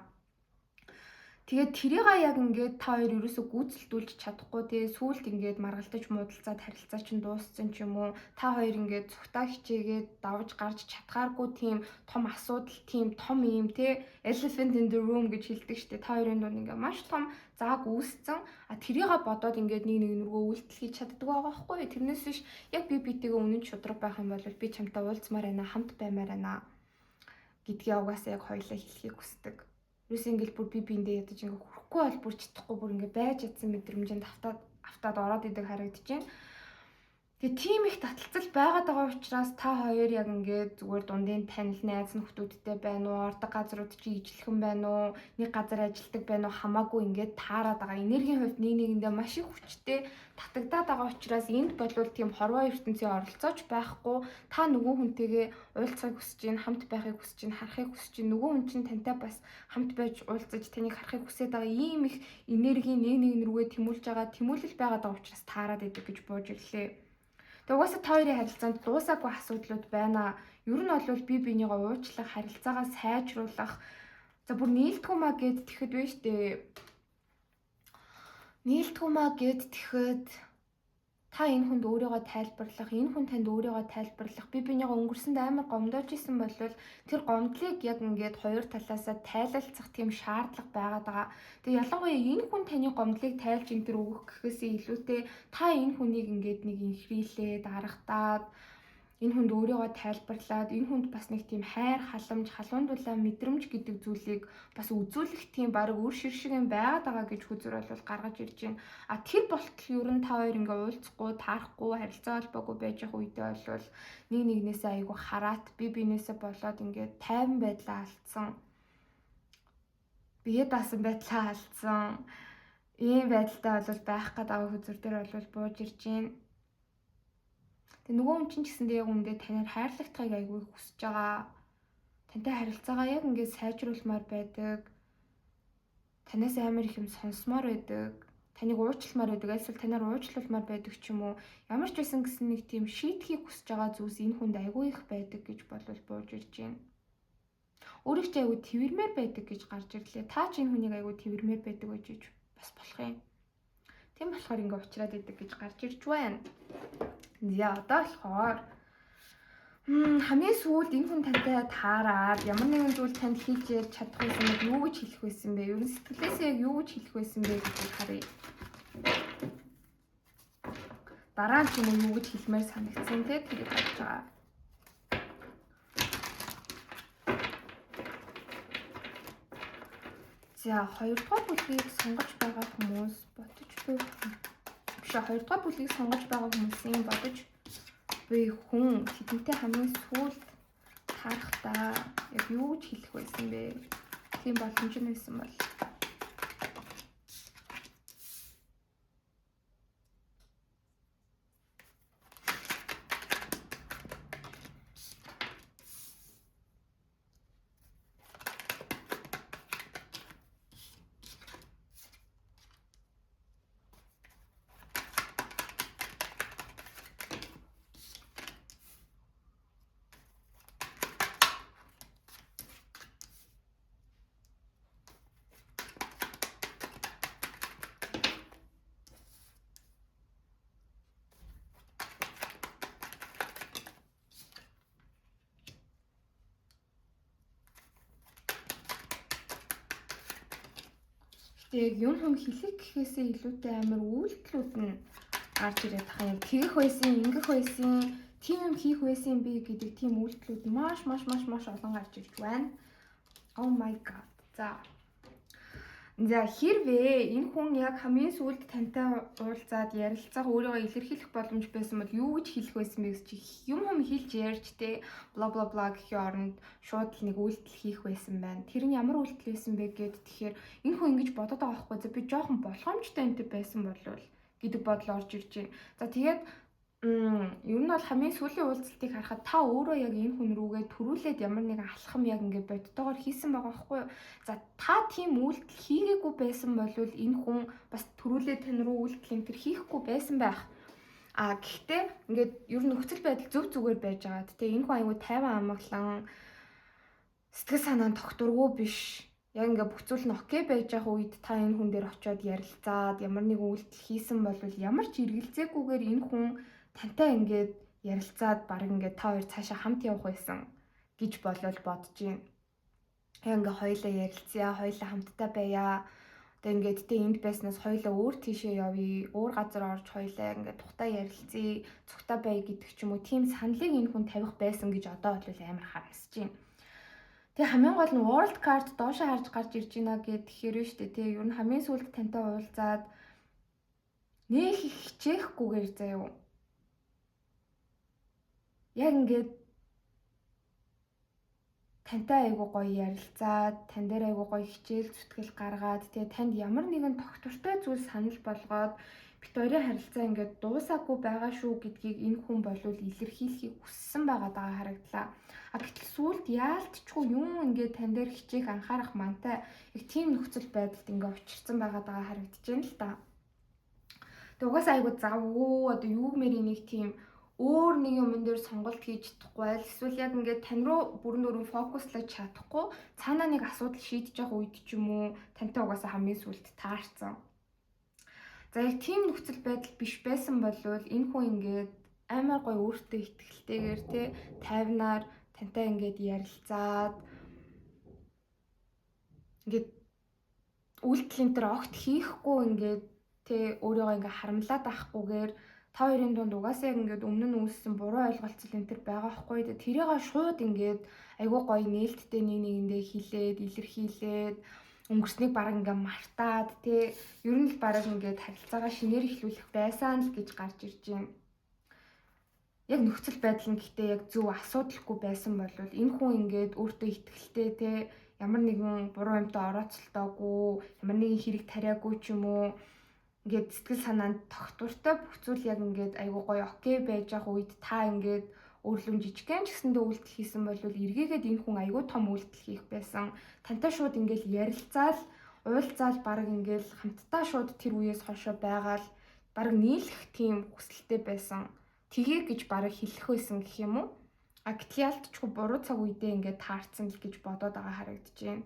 Тэгээд тэрийг яг ингээд та хоёр ерөөсө гүйцэлдүүлж чадахгүй тэгээ сүүлд ингээд маргалдаж муудалцаад харилцаа чинь дууссан ч юм уу та хоёр ингээд цухтаа хичээгээд давж гарч чадхааргүй тийм том асуудал тийм том юм те elephant in the room гэж хэлдэг штэ та хоёрын дунд ингээд маш том зааг үүсцэн тэрийг бодоод ингээд нэг рүүгээ үйлдэл хийж чаддаг байгаа байхгүй тэрнээс биш яг би битэйгээ үнэн шудраг байх юм бол би чамтай уулзмаар байна хамт баймаар байна гэдгээ угаасаа яг хоёлаа хэлхийг хүсдэг. Юус ингээл бүр би биэндээ ядаж ингээ хүрэхгүй бол бүр чадахгүй бүр ингээ байж ядсан мэдрэмжэнд автаад ороод идэг харагдчихээн. Тэгээ тийм их таталцал байгаад байгаа учраас та хоёр яг ингээд зүгээр дундын танил найз нөхдүүдтэй байна уу, ордог газрууд чи ижлэхэн байна уу, нэг газар ажилдаг байна уу хамаагүй ингээд таарад байгаа. Энергийн хувьд нэг нэгэндээ маш их хүчтэй татагдаад байгаа учраас энд болвол тийм хорвоо ертөнцийн оролцооч байхгүй. Та нөгөө хүнтэйгээ уулзахыг хүсэж байна, хамт байхыг хүсэж байна, харахыг хүсэж байна. Нөгөө хүн чинь тантай бас хамт байж уулзаж таныг харахыг хүсээд байгаа ийм их энерги нэг нэг рүүгээ тэмүүлж байгаа, тэмүүлэл байгаад байгаа учраас таарад идэг гэж бууж ирлээ. Угаасаа та хоёрын харилцаанд дуусаагүй асуудлууд байна. Ер нь бол бие биенийгээ уучлах, харилцаагаа сайжруулах. За бүр нийлдэггүй гэд тэгэхэд вэ штэ. Нийлдэггүй гэд тэгэхэд та энэ хүнд өөрийгөө тайлбарлах, энэ хүн танд өөрийгөө тайлбарлах, бие биенийгээ өнгөрсөнд амар гомдож исэн бол тэр гомдлыг яг ингээд хоёр талаасаа тайлалцах тийм шаардлага байгаад байгаа. Тэгээ ялангуяа энэ хүн таны гомдлыг тайлж энэ төр өгөх гэхээсээ илүүтэй та энэ хүнийг ингээд нэг инхрийлээд аргатаад энэ хүнд өөрийгөө тайлбарлаад энэ хүнд бас нэг тийм хайр халамж халуундуулаа мэдрэмж гэдэг зүйлийг бас үзүүлэх тийм баг үр ширшиг юм байгаад байгаа гэж хүзэр бол гаргаж ирж байна. Тэр болтол ер нь та хоёр ингээ уулзахгүй, таарахгүй, харилцаа холбоогүй байж явах үедээ бол нэг нэгнээсээ айгу хараат, бие биенээсээ болоод ингээ тайван байдлаа алдсан. Бие даасан байдлаа алдсан. Ийм байдалтай бол байх гэдэг хүзэр дээр бол бууж ирж байна. Нөгөө хүн чинь гэсэндээ яг үндэ танаар хайрлагдахыг айгүй хүсэж байгаа. Тантай харилцаагаа яг ингээд сайжруулмаар байдаг. Танаас амар их юм сонсмоор байдаг. Таныг уучламаар байдаг. Эсвэл танаар уучлуулмаар байдаг ч юм уу. Ямар ч байсан гэсэн нэг тийм шийдэхийг хүсэж байгаа зүйлс энэ хүнд айгүй их байдаг гэж болвол бууж ирж байна. Өөрийг ч айгүй тэрвэрмээр байдаг гэж гарч ирлээ. Та ч энэ хүнийг айгүй тэрвэрмээр байдаг гэж бас болох юм. Тийм болохоор ингээ уучраад идэг гэж гарч ирж байна. За одоо болохоор хамгийн сүүлд энэ хүн тантай таараад ямар нэгэн зүйл танд хийж чадах байсан бэ? Юу гэж хэлэх байсан бэ? Ер нь сэтгэлээсээ яг юу гэж хэлэх байсан бэ гэдгийг харъя. Дараа нь ч юм уу юу гэж хэлмээр санагдсан те тэрийг харж байгаа. За хоёрдугаар бүлгийг сонгож байгаа хүмүүс бодож буй. Биш хоёрдугаар бүлгийг сонгож байгаа хүмүүсийн бодож буй хүн тэдэнтэй хамгийн сүүлд харахтаа яг юу гэж хэлэх байсан бэ? тийм боломж нь байсан бол. Яг юм хүм хэлэх гэхээсээ илүүтэй амар үйлдэлүүд нь гарч ирээд байгаа. Яг тэгэх байсан, ингэх байсан, тийм юм хийх байсан би гэдэг тийм үйлдэлүүд маш олон гарч ирж байна. Oh my god. За хэрвээ энэ хүн яг хамгийн сүүлд тантай уулзаад ярилцах өөрийгөө илэрхийлэх боломж байсан бол юу гэж хэлэх байсан бэ гэж юм хэлж ярьж те бла гэхийн оронд шууд л нэг үйлдэл хийх байсан байна. Тэр нь ямар үйлдэл байсан бэ гэд тэгэхээр энэ хүн ингэж бодоод байгаа байхгүй. За би жоохон болгоомжтой энтэй байсан болвол гэдэг бодол орж ирж байна. За тэгээд ер нь бол хамгийн сүүлийн уулзалтыг харахад та өөрөө яг энэ хүн рүүгээ төрүүлээд ямар нэгэн алхам яг ингээд бодтойгоор хийсэн байгаа байхгүй юу? За та тийм үйлдэл хийгээгүй байсан бол энэ хүн бас төрүүлээд тань руу үйлдэл энэ төр хийхгүй байсан байх. Гэхдээ ингээд ер нь нөхцөл байдал зүгээр байж байгаа. Тэ энэ хүн аягүй тайван амгалан сэтгэл санаа нь тогтургүй биш. Яг ингээд бүх зүйл нь окей байж байгаа үед та энэ хүн дээр очиод ярилцаад ямар нэгэн үйлдэл хийсэн бол ямар ч эргэлзээгүйгээр энэ хүн тантай ингээд ярилцаад баг ингээд та хоёр цаашаа хамт явах байсан гэж бодож байна. Яг ингээд хоёулаа ярилцъя, хоёулаа хамтдаа байя. Одоо ингээд тэ энд байснаас хоёулаа өөр тийшээ явъя, өөр газар орж хоёулаа ингээд тухтаа ярилцъя, цогтой бай гэдэг ч юм уу тийм саналыг энэ хүн тавих байсан гэж одоо бол амар харамсаж байна. Тэгээ хамгийн гол нь world card доошоо харж гарч ирж байна гэхээр нь шүү дээ. Тэ ер нь хамгийн сүүлд тантай уулзаад нэг их хичээхгүйгээр заяа. Яг ингээд тантай айгуу гоё ярилцаад, тань дээр айгуу гоё хичээл зүтгэл гаргаад, тэгээ танд ямар нэгэн тогтвортой зүйл санал болгоод бит хоёрын харилцаа ингээд дуусаагүй байгаа шүү гэдгийг энэ хүн болвол илэрхийлэхийг хүссэн байгаа харагдлаа. Гэтэл сүүлд яалтчгүй юм ингээд тань дээр хичээх анхаарах мантай яг тийм нөхцөл байдалд ингээд учирсан байгаа харагдаж байна л та. Тэгээ угаасаа айгуу завгүй одоо юу гэмээр нэг тийм өөр нэг юмн дээр сонголт хийж чадахгүй байл эсвэл яг ингээд тань руу бүрэн дүүрэн фокуслаж чадахгүй цаанаа нэг асуудал шийдэж явах үед ч юм уу тантай угаасаа хамгийн сүүлд таарсан. За яг тийм нөхцөл байдал биш байсан бол энэ хүн ингээд амар гоё өөртөө ихтэйгээр те тайвнаар тантай ингээд ярилцаад ингээд үйлдэлийн дээр огт хийхгүй ингээд те өөрийгөө ингээд харамлаад авахгүйгээр та хоёрын дунд угаасаа ингээд өмнө нь үүссэн буруу ойлголцол энэ төр байгаа байхгүй. Тэрийг шууд ингээд айгүй гоё нээлттэй нэгэндээ хилээд, илэрхийлээд өнгөрснийг бараг ингээд мартаад тий ер нь л бараг ингээд харилцаагаа шинээр эхлүүлэх байсан л гэж гарч ирж байна. Яг нөхцөл байдал нь гэхдээ яг зөв асуудалгүй байсан бол энэ хүн ингээд өөртөө ихтгэлтэй тий ямар нэгэн буруу юмтай орооцолтоогүй, ямар нэгэн хэрэг тариагүй ч юм уу ингээд сэтгэл санаанд тогтвортой бүх зүйл яг ингээд айгуу гоё окей байж байгаа үед та ингээд өөрлөм жижигхэн ч гэсэндээ үйлдэл хийсэн бол эргээгээд энэ хүн айгуу том үйлдэл хийх байсан. Тантай шууд ингээд ярилцаал, уулзаал баг ингээд хамтдаа шууд тэр үеэс хойшоо байгаал баг нийлэх тийм хүсэлтэй байсан. Тгий гэж баг хэлэх байсан гэх юм уу? Гэтэл ялтчгүй буруу цаг үедээ ингээд таарсан л гэж бодоод байгаа харагдаж байна.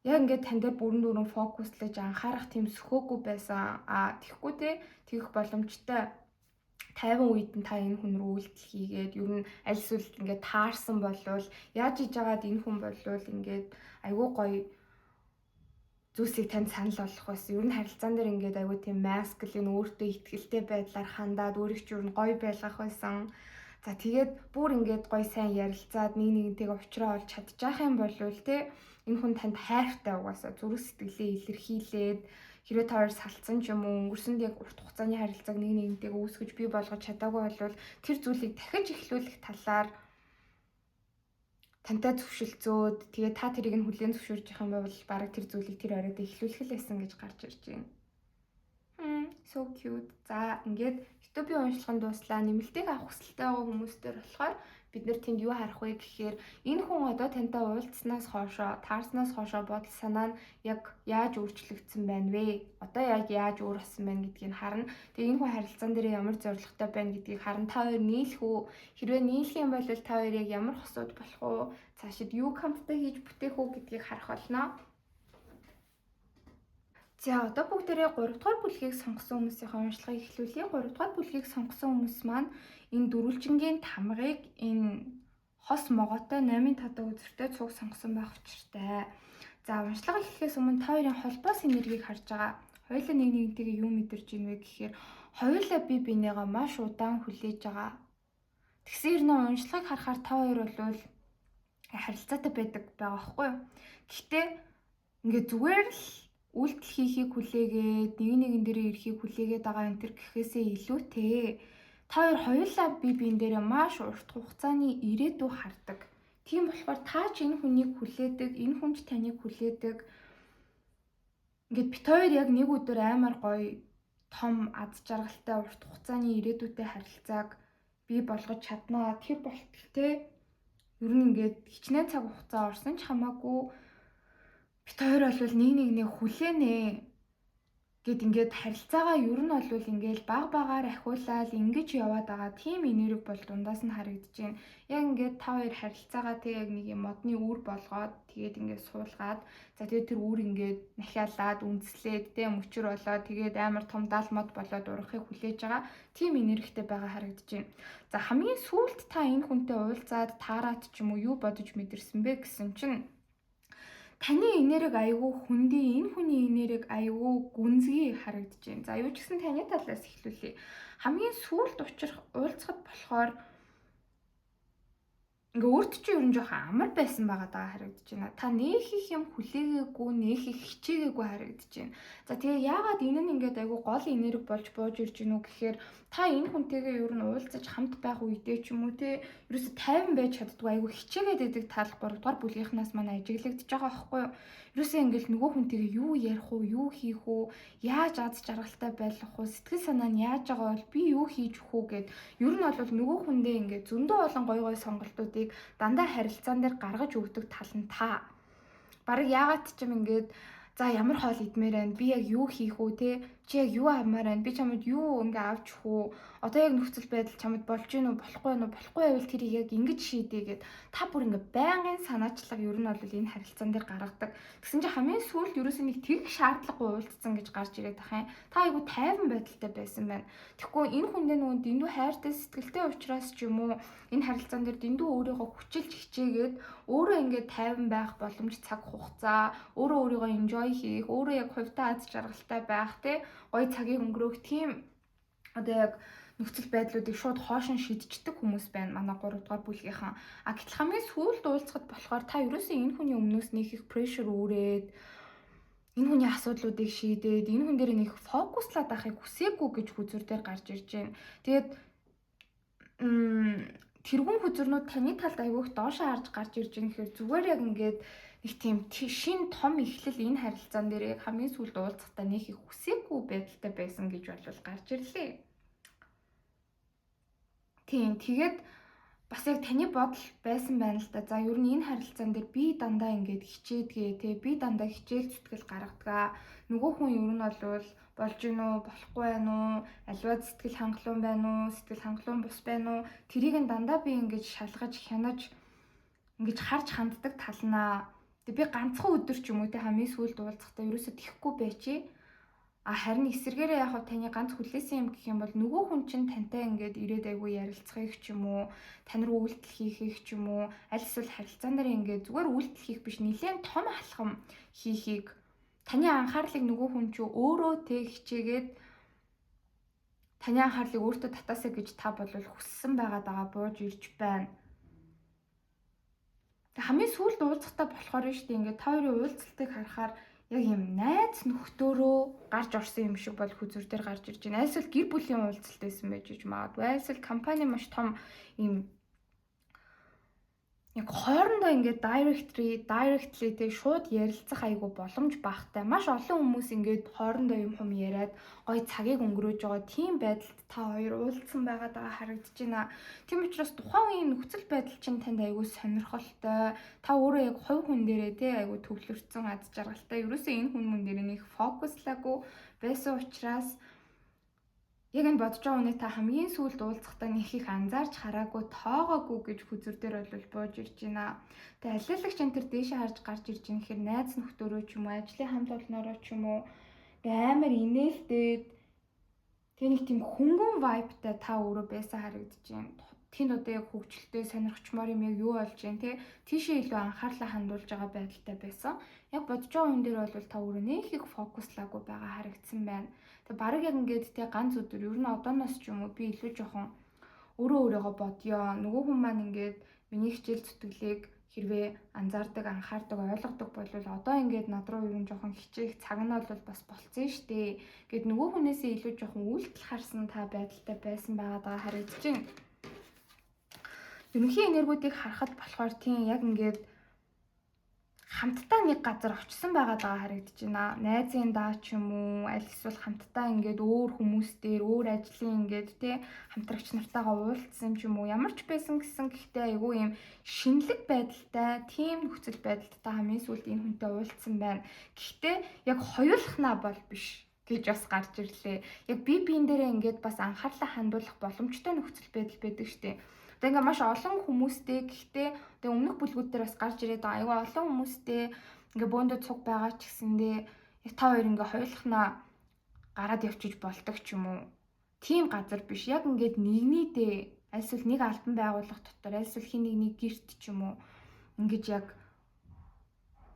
Яг ингээд тань дээр бүрэн дүүрэн фокуслаж анхаарах тийм сөхөөгүй байсан. Тэгэхгүй те тэгэх боломжтой тайван үед нь та энэ хүн рүү үйлдэл хийгээд ер нь аль эсвэл ингээд таарсан болвол яаж хийж байгаад энэ хүн болвол ингээд айгүй гоё зүйлсийг танд санал болгох байсан. Ер нь харилцаан дээр ингээд айгүй тийм маскулин өөртөө ихтгэлтэй байдлаар хандаад өөрийг ч ер нь гоё байлгах байсан. За тэгээд бүр ингээд гоё сайн ярилцаад нэгнтэйгээ уулзраа олж чадчих юм болвол те энэ хүн танд хайртай угаасаа зүрх сэтгэлээ илэрхийлээд хэрвээ та хоёр салцсан ч юм уу өнгөрсөнд яг урт хугацааны харилцааг нэгнтэйгээ үүсгэж бий болгож чадаагүй бол тэр зүйлийг дахиж эхлүүлэх талаар тантай зөвшөлдсөөд тэгээ та тэрийг нь хүлээн зөвшөөрж явах юм бол бараг тэр зүйлийг тэр оройд эхлүүлэх л байсан гэж гарч ирж байна. So cute. За ингээд YouTube-ийн уншлагын дуслаа. Нэмэлтийг авах хүсэлтэй байгаа хүмүүстээр болохоор бид нэр тэнд юу харах вэ гэхээр энэ хүн одоо тантай уулзснаас хоошоо, таарснаас хоошоо бодол санаа нь яг яаж өөрчлөгдсөн байна вэ? Одоо яг яаж өөр болсон байна гэдгийг харна. Тэгээ энэ хүн харилцаан дээр ямар зорилготой байна гэдгийг харна. Та хоёр нийлэх үү? Хэрвээ нийлэх юм бол та хоёр яг ямар хосууд болох уу? Цаашид юу камптай хийж бүтээх үү гэдгийг харах болно. За одоо бүгдээрээ 3 дугаар бүлгийг сонгосон хүмүүсийн уншлагыг эхлүүлье. 3 дугаар бүлгийг сонгосон хүмүүс маань энэ дөрвөлжингийн тамгыг энэ хос могоотой 8-5 үзэртэй цуг сонгосон байх учиртай. За уншлага эхлэхээс өмнө та хоёрын холбоо синергийг харж байгаа. Хоёулаа нэг нэгнтэйгээ юу мэдэрч ийн вэ гэхээр хоёулаа бие бинийгаа маш удаан хүлээж байгаа. Тэгсэн хэрнээ уншлагыг харахаар та хоёр бол харилцаатай байдаг байгаа байхгүй юу? Гэхдээ ингээд зүгээр л үйлдэл хийхийг хүлээгээд нэг нэгэн дээрээ ирэхийг хүлээгээд байгаа энэ төр гэхээсээ илүүтэй та хоёулаа бие биен дээрээ маш урт хугацааны ирээдүй хардаг. Тийм болохоор та ч энэ хүнийг хүлээдэг, энэ хүн ч таныг хүлээдэг. Ингээд бит хоёр яг нэг өдөр амар гоё том аз жаргалтай урт хугацааны ирээдүйтэй харилцааг бий болгож чаднаа. Тэр болтол те ер нь ингээд хичнээн цаг хугацаа орсон ч хамаагүй бит хоёр бол нэг нэгнээ хүлээнэ гэд ингээд харилцаагаа ер нь бол ингээд баг багаар ахиулаад ингэж яваад байгаа тийм энерги бол дундаас нь харагдаж байна. Яг ингээд та хоёр харилцаагаа тэг яг нэг юм модны үр болгоод тэгээд ингээд суулгаад за тэгээд тэр үр ингээд нахиалаад үндэслээд тэг мөчөр болоод тэгээд амар том даал мод болоод урахыг хүлээж байгаа тийм энергитэй байгаа харагдаж байна. За хамгийн сүүлд та энэ хүнтэй уулзаад таарат ч юм уу юу бодож мэдэрсэн бэ гэсэн чинь таны энерги айгүй хүндий, энэ хүний энерги айгүй гүнзгий харагдаж байна. За юу ч гэсэн таны талаас эхлүүлье. Хамгийн сүүлд учрах уулзахад болохоор ингээ өөрт чи ер нь жоохон амар байсан байгаа даа харагдаж байна. Та нээх их юм хүлээгээгүй, нээх их хичээгээгүй харагдаж байна. За тэгээ яагаад энэ нь ингээд айгүй гол энерги болж бууж ирж гинүү гэхээр та энэ хүнтэйгээ ер нь уулзаж хамт байх үедээ ч юм уу те ерөөсө тайван байж чаддгүй айгүй хичээгээд байдаг тал 3 дугаар бүлгийнхнаас манай ажиглагдаж байгаа байхгүй юу? Ерөөсөө ингээл нөгөө хүнтэйгээ юу ярих уу, юу хийх үү, яаж аз жаргалтай байх уу, сэтгэл санаа нь яаж байгаа бол би юу хийж өгөх үү гэд ер нь бол нөгөө хүндээ ингээд зөндөө олон гой гой сонголтуудыг дандаа харилцаан дээр гаргаж өгдөг тал нь та. Бараг яагаад ч юм ингээд за ямар хоол идмээр байна, би яг юу хийх үү те, чи яг юу авмаар байна, би чамд юу ингээ авч өгөх үү, одоо яг нөхцөл байдал чамд болж гин үү, болохгүй нь уу, болохгүй байвал тэрийг яг ингэж шийдээ гэд та бүр ингээ байнгын санаачлага ер нь бол энэ харилцаан дээр гаргадаг. Тэгсэн чинь хамгийн сүүлд ерөөсөө нэг тэг шаардлагагүй уулзсан гэж гарч ирээд ах юм. Та айгу тайван байдалтай байсан байна. Тэгэхгүй энэ хүндээ нөгөө дэндүү хайртай сэтгэлтэй уучраас ч юм уу энэ харилцаан дээр дэндүү өөрийгөө хүчилж хичээгээд өөрөө ингээд тайван байх боломж цаг хугацаа, өөрөө өөрийгөө enjoy хийх, өөрөө яг хувьтай аз жаргалтай байх те гоё цагийг өнгөрөөх тийм одоо яг нөхцөл байдлуудыг шууд хоошин шийдчихдэг хүмүүс байна манай 3 дугаар бүлгийнхан. А гэтэл хамгийн сүүлд уулзахад болохоор та ерөөсөө энэ хүний өмнөөс нэг их прешэр үүрээд энэ хүний асуудлуудыг шийдээд энэ хүн дээр нэг фокуслаад байхыг хүсээгүй гэж хүзүр дээр гарч ирж байна. Тэгээд тэргүүн хүзүрнүүд таны талд аягүй доошоо харж гарч ирж байгаа гэхээр зүгээр яг ингээд нэг тийм шин том эхлэл энэ харилцаан дээр яг хамгийн сүүлд уулзахдаа нэг их хүсээгүй байдалтай байсан гэж бол гарч ирлээ. Тийм тэгээд бас яг таны бодол байсан байна л да. За ер нь энэ харилцаан дээр би дандаа ингээд хичээдгээ те би дандаа хичээл зүтгэл гаргадаг. Нөгөө хүн ер нь бол болж гин үү, болохгүй байна уу, аливаа сэтгэл хангалуун байна уу, сэтгэл хангалуун бус байна уу, тэрийг нь дандаа би ингээд шалгаж хянаж ингээд харж ханддаг талнаа. Тэг би ганцхан өдөр ч юм уу те хамгийн сүүлд уулзахдаа ерөөсө тэхгүй байчи. А харин эсэргээрээ яг таны ганц хүлээсэн юм гэх юм бол нөгөө хүн чинь тантай ингээд ирээд айгүй ярилцахыг ч юм уу, тань руу үйлдэл хийхийг ч юм уу, аль эсвэл харилцаан дээр ингээд зүгээр үйлдэл хийх биш нэлээд том алхам хийхийг таны анхаарлыг нөгөө хүн чинь өөрөө тэг хичээгээд таны анхаарлыг өөртөө татаасаа гэж та бол хүссэн байгаа бууж ирж байна. Тэг хамгийн сүүлд уулзахтаа болохоор шүү дээ ингээд та хоёрын уулзалтыг харахаар яг юм найз нөхдөөрөө гарч орсон юм шиг бол хүзүр дээр гарч ирж байна. Айсвал гэр бүлийн уулзалт байсан байж магадгүй. Айсвал компани маш том юм яг хоорондоо ингээд directly тэг шууд ярилцах айгу боломж багтай. Маш олон хүмүүс ингээд хоорондоо юм яриад гоё цагийг өнгөрөөж байгаа тийм байдалд та хоёр уулзсан байгаад байгаа харагдаж байна. Тийм учраас тухайн үеийн нөхцөл байдал чинь танд айгу сонирхолтой. Та өөрөө яг хувь хүн дээрээ те айгу төвлөрсөн аз жаргалтай. Ерөөсөө энэ хүн мөн дээр нэг фокуслаагүй байсан учраас яг энэ бодож байгаа үнэ та хамгийн сүүлд уулзахдаа нэг их анзаарч хараагүй тоогоогүй гэж хүзүр дээр бол бууж ирж байна. Тэгээ алиалагч энэ төр дээшээ харж гарч ирж байгаа гэхээр найз нөхдөөрөө ч юм уу, ажлын хамт олноороо ч юм уу амар инээлтэд тэг нэг тийм хөнгөн вайбтай та өөрөө байсан харагдаж байна. Тэнд одоо яг хөвгчлөлтэй сонирхчмоор юм яг юу болж байна те тийшээ илүү анхаарлаа хандуулж байгаа байдалтай байсан. Яг бодож байгаа хүн дээр бол та өөрөө нэг их фокуслаагүй байгаа харагдсан байна. Тэг бараг яг ингээд те ганц өдөр ер нь одооноос ч юм уу би илүү жоохон өөрийгөө бодё. Нөгөө хүн маань ингээд миний хичээл зүтгэлийг хэрвээ анзаардаг, анхаардаг, ойлгодог бол одоо ингээд над руу ер нь жоохон хичээх цаг нь бол бас болцсон штэ. Гэт нөгөө хүнээсээ илүү жоохон үйлдэл харсан та байдалтай байсан байгаа харагдаж байна. Ерөнхий энергиудыг харахад болохоор тийм яг ингээд хамтдаа нэг газар очсон байгаа харагдаж байна. Найзын даа ч юм уу, аль эсвэл хамтдаа ингээд өөр хүмүүстэй, өөр ажлын ингээд тий хамтрагч нартайгаа уулзсан ч юм уу. Ямар ч байсан гэсэн гэхдээ айгүй юм шинэлэг байдалтай, тийм нөхцөл байдалд та хамгийн сүүлд энэ хүнтэй уулзсан байна. Гэхдээ яг хоёулахнаа бол биш гэж бас гарч ирлээ. Яг биеийн дээрээ ингээд бас анхаарлаа хандуулах боломжтой нөхцөл байдал байдаг штеп. Тэгээ ингээ маш олон хүмүүстэй гэхдээ тэгээ өмнөх бүлгүүд дээр бас гарч ирээд байгаа. Айгүй олон хүмүүстэй ингээ бөөндө цуг байгаа ч гэсэндээ яг та хоёр ингээ хоёулахнаа гараад явчих болдог ч юм уу. Тийм газар биш. Яг ингээд нэгнийдээ аль эсвэл нэг албан байгууллага дотор аль эсвэл хин нэг гэрт ч юм уу ингэж яг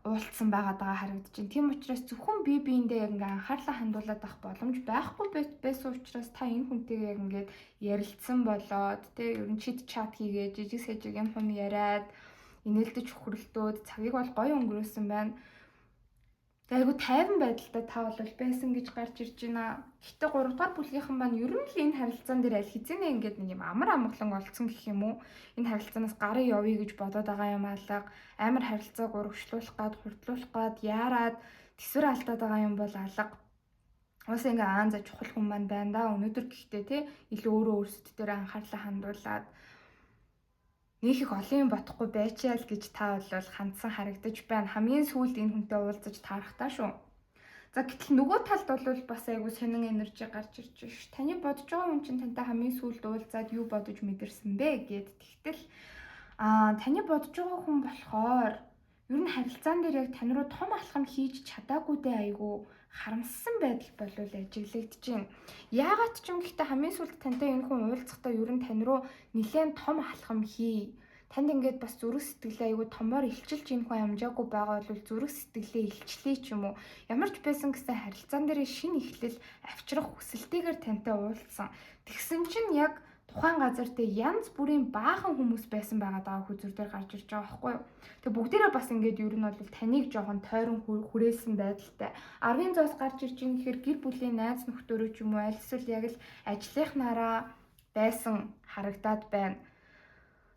уулцсан байгаа харагдаж байна. Тийм учраас зөвхөн биеиндээ яг ингээ анхаарлаа хандуулаад авах боломж байхгүй байсан учраас та энэ хүнтэйгээ яг ингээд ярилцсан болоод тэ ер нь чит чат хийгээд жижиг сэжиг юм яриад инээлдэж хөхрөлтөөд цагийг бол гоё өнгөрөөсөн байна. Тэгээ айгу тайван байдалтай та бол байсан гэж гарч ирж байна. Гэтэ 3 дугаар бүлгийнхэн маань ер нь л энэ харилцаан дээр аль хэзээ ингээд нэг юм амар амгалан олцсон гэх юм уу? Энэ харилцаанаас гарын явъя гэж бодоод байгаа юм алга. Амар харилцааг урагшлуулах гад, хурдлуулах гад, яарад төсвөр алдаад байгаа юм бол алга. Уус ингээ аан за чухал хүн маань байна да. Өнөөдөр гэхдээ те илүү өөрөө өөрсдөө дээр анхаарлаа хандуулад нэг их олон юм бодохгүй байчаал гэж та бол хандсан харагдаж байна. Хамгийн сүүлд энэ хүнтэй уулзаж таарахтаа шүү. За гэтэл нөгөө талд бол бас айгүй сонин энержи гарч ирж байна ш. Таны бодож байгаа хүн чинь тантай хамгийн сүүлд уулзаад юу бодож мэдэрсэн бэ гэд тэгтэл таны бодож байгаа хүн болохоор ер нь харилцаан дээр яг тань руу том алхам хийж чадаагүйдээ айгүй харамссан байдал болвол ажиглагдаж байна. Яагаад ч юм гэхдээ хамгийн сүүлд тантай энэ хүн уулзахдаа ер нь тань руу нэлээд том алхам хий. Танд ингээд бас зүрх сэтгэлээ айгүй томоор илчилж энэ хүн амжаагүй байгаа бол зүрх сэтгэлээ илчлээ ч юм уу. Ямар ч байсан гэсэн харилцаан дээр шинэ эхлэл авчрах хүсэлтэйгээр тантай уулзсан. Тэгсэн чинь яг тухайн газар дээр янз бүрийн баахан хүмүүс байсан байгаа хүзүр дээр гарч ирж байгаа байхгүй юу. Тэгээ бүгдээрээ бас ингээд ер нь бол таныг жоохон тойрон хүрээсэн байдалтай. Аргын зоос гарч ирж байгаа гэхээр гэр бүлийн найз нөхдөөрөө ч юм уу аль эсвэл яг л ажлынхнаараа байсан харагдаад байна.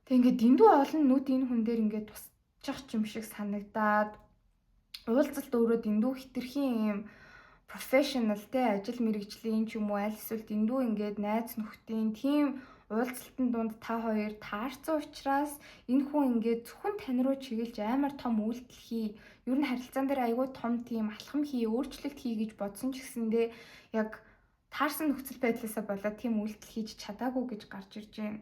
Тэг ингээд дэндүү олон нүд энэ хүн дээр ингээд тусчих юм шиг санагдаад уулзалт өөрөө дэндүү хитрхийн юм профешнл те ажил мэргэжлийн ч юм уу аль эсвэл дэндүү ингээд найз нөхдийн тийм уулзалтын дунд та хоёр таарсан учраас энэ хүн ингээд зөвхөн тань руу чиглэж амар том үйлдэл хий. Ер нь харилцаан дээр айгүй том тийм алхам хий, өөрчлөлт хий гэж бодсон ч гэсэндээ яг таарсан нөхцөл байдлаасаа болоод тийм үйлдэл хийж чадаагүй гэж гарч ирж байна.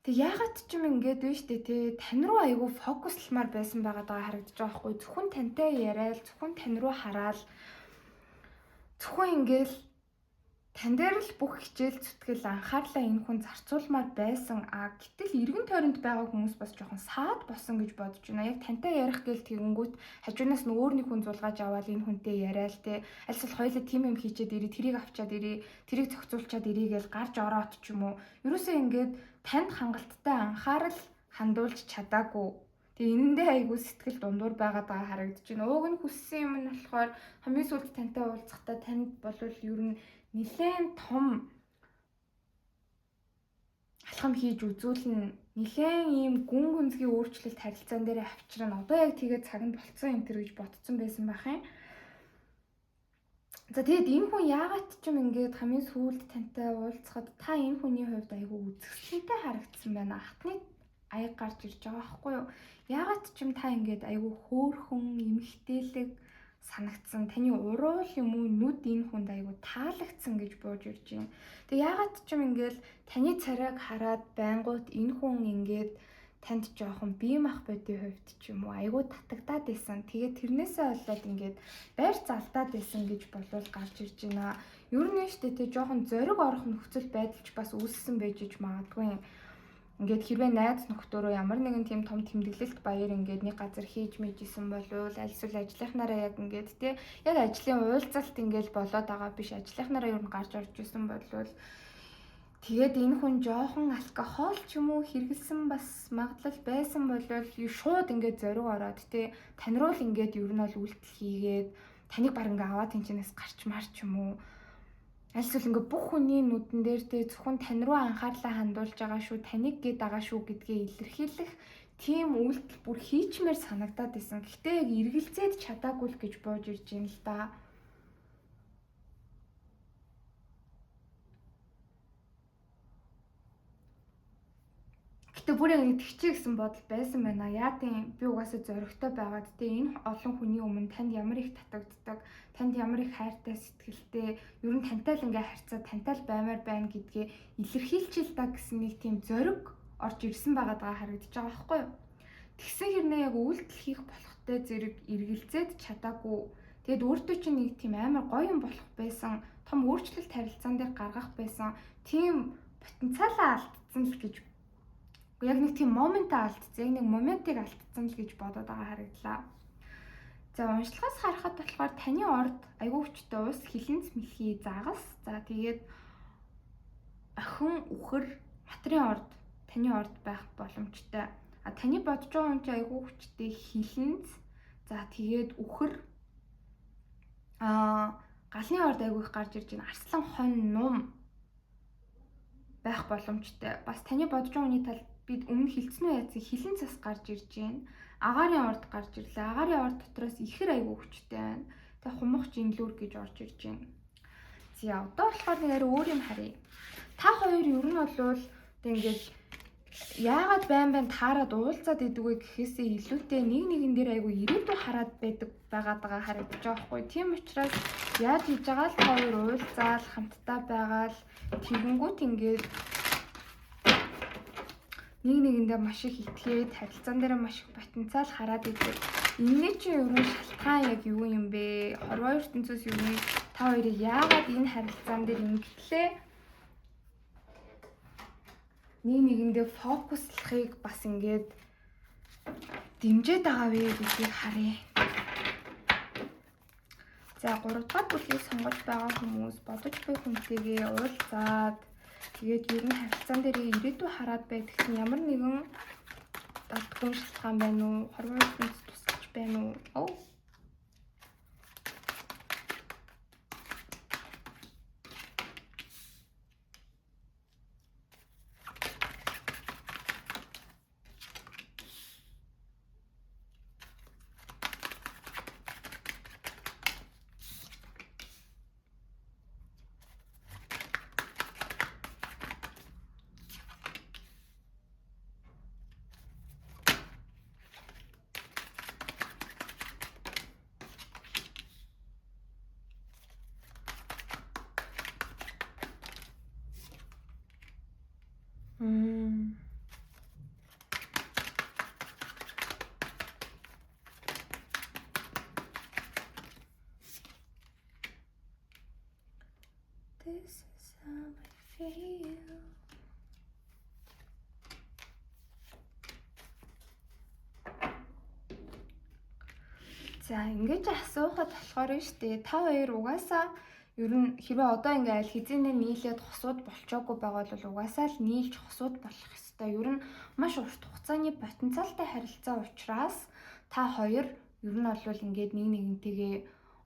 Тэг яагаад ч юм ингээд вэ штэ те тань руу айгүй фокуслмаар байсан байгаа харагдаж байгаа хгүй зөвхөн тантай яриад зөвхөн тань руу хараад зөвхөн ингээл тань дээр л бүх хичээл зүтгэл анхаарлаа энэ хүн зарцуулмаар байсан гэтэл эргэн тойронд байгаа хүмүүс бас жоохон саад болсон гэж бодож байна. Яг тантай ярих гээл тэгэнгүүт хажуунаас нь өөр нэг хүн зулгааж аваад энэ хүнтэй яриад те аль эсвэл хоёулаа тим юм хийчээд ирээ тэрийг авчаад ирээ тэрийг зохицуулчаад ирээ гээл гарч ороод ч юм уу. Ерөөсөө ингээд танд хангалттай анхаарал хандуулж чадаагүй. Тэгээ энэндээ айгүй сэтгэл дундуур байгаад харагдаж байна. Ууг нь хүссэн юм нь болохоор хамгийн сүүлд тантай уулзахдаа танд болвол ер нь нэлээд том алхам хийж үзүүлнэ нэлээд ийм гүн гүнзгий өөрчлөлт харилцаан дээр авчрана. Одоо яг тэгээд цаг нь болцсон энэ төр гэж бодсон байсан байх юм. За тэгээд энэ хүн яагаад ч юм ингээд хамгийн сүүлд тантай уулзахад та энэ хүний хувьд айгүй үзэсгэлэнтэй харагдсан байна. Хатны аяг гарч ирж байгаа байхгүй юу? Яагаад ч юм та ингээд айгүй хөөрхөн, эмхтээлэг санагдсан. Таны уруул юм уу нүд энэ хүнд айгүй таалагдсан гэж бууж ирж байна. Тэг яагаад ч юм ингээд таны царайг хараад байнгут энэ хүн ингээд танд жоохон бие мах бодийн хувьд ч юм уу айгүй татагдаад байсан. Тэгээд тэрнээсээ болоод ингээд байр залдаад байсан гэж болвол гарч ирж байна. Ер нь штэ тэ жоохон зориг орох нөхцөл байдалч бас үүссэн байж магадгүй. Ингээд хэрвээ найз нөхдөөрөө ямар нэгэн тийм том тэмдэглэлт баяр ингээд нэг газар хийж мэйжсэн болвол аль эсвэл ажлынхнаараа яг ингээд те яг ажлын уулзалт ингээд болоод байгаа биш ажлынхнаараа ер нь гарч орж исэн болвол тэгээд энэ хүн жоохон алкогол ч юм уу хэрэгэлсэн бас магадлал байсан болвол шууд ингээд зориг ороод те танируул ингээд ер нь бол үйлдэл хийгээд таныг баг ингээд аваад тэнчнээс гарчмаар ч юм уу аль эсвэл ингээ бүх хүний нүдэн дээр тэ зөвхөн тань руу анхаарлаа хандуулж байгаа шүү, таныг гээд байгаа шүү гэдгээ илэрхийлэх тийм үйлдэл бүр хийчмээр санагдаад байсан. Гэхдээ яг эргэлзээд чадаагүй л гэж бууж ирж байна л да. Гэтэ бүр яг итгэвчээ гэсэн бодол байсан байна. Яатын би угаасаа зоригтой байгаад тэ энэ олон хүний өмнө танд ямар их татагддаг, танд ямар их хайртай сэтгэлтэй, ер нь тантай л ингээ харьцаа тантай л баймаар байна гэдгээ илэрхийлчихэл та гэсэн нэг тийм зориг орж ирсэн байгаа харагдаж байгаа байхгүй юу? Тэгсэн хэрнээ яг үйлдэл хийх болохтой зэрэг эргэлзээд чадаагүй. Тэгэд өөртөө чинь нэг тийм амар гоё юм болох байсан, том өөрчлөлт харилцаан дээр гаргах байсан, тийм потенциалаа алдсан л гэж яг нэг тийм моментаа алдсан, яг нэг моментыг алдсан л гэж бодоод байгаа харагдлаа. За уншлагаас харахад болохоор таны орд айгүй хүчтэй ус хилэнц мэлхий загас. За тэгээд охин үхэр матрын орд таны орд байх боломжтой. А таны бодож байгаа юм чи айгүй хүчтэй хилэнц. За тэгээд үхэр галны орд айгүй их гарч ирж байна. Арслан хон нум байх боломжтой. Бас таны бодож байгаа хүний талд бид өмнө хилцсэн үү яцыг хилэн цас гарч ирж байна. Агаарын орд гарч ирлээ. Агаарын орд дотроос ихэр айгүй хүчтэй байна. Тэгээ хумх жинлүүр гэж орж ирж байна. За одоо болохоор нэг арай өөр юм харъя. Та хоёр ер нь болвол ингээд яагаад байн таарад уулзаад идэг вэ гэхээсээ илүүтэй нэг нэгэн дээр айгүй ирээдүй хараад байдаг байгаа харагдаж байгаа хгүй. Тийм учраас яаж хийж байгаа л хоёр уулзаал хамтдаа байгаал тэгэнгүүт ингээд нэг нэгэндээ маш их итгээд харилцаан дээр маш их потенциал хараад идэг. Энэний чинь ер нь шалтгаан яг юу юм бэ? Хорвоо ертөнцөөс юу вэ? Та хоёрыг яагаад энэ харилцаан дээр ингэтлээ? Нэг нэгэндээ фокуслахыг бас ингээд дэмжиж байгаа вэ гэдгийг харъя. За 3 дахь бүлгийг сонгож байгаа хүмүүс бодож буй хүнтэйгээ уулзаад тэгээд ер нь харилцаан дээр ирээдүй хараад байдаг нь ямар нэгэн дадгүй шалтгаан байна уу? Хорвоо ертөнц тусалж байна уу? This is how I feel. За ингэж асуухад болохоор штэ та хоёр угаасаа ер нь хэрвээ одоо ингээ аль хэзээ нийлээд хосууд болчоогүй байгаа бол угаасаа л нийлж хосууд болох ёстой. Ер нь маш урт хугацааны потенциалтай харилцаа учраас та хоёр ер нь бол ингээд нэг нэгнтэйгээ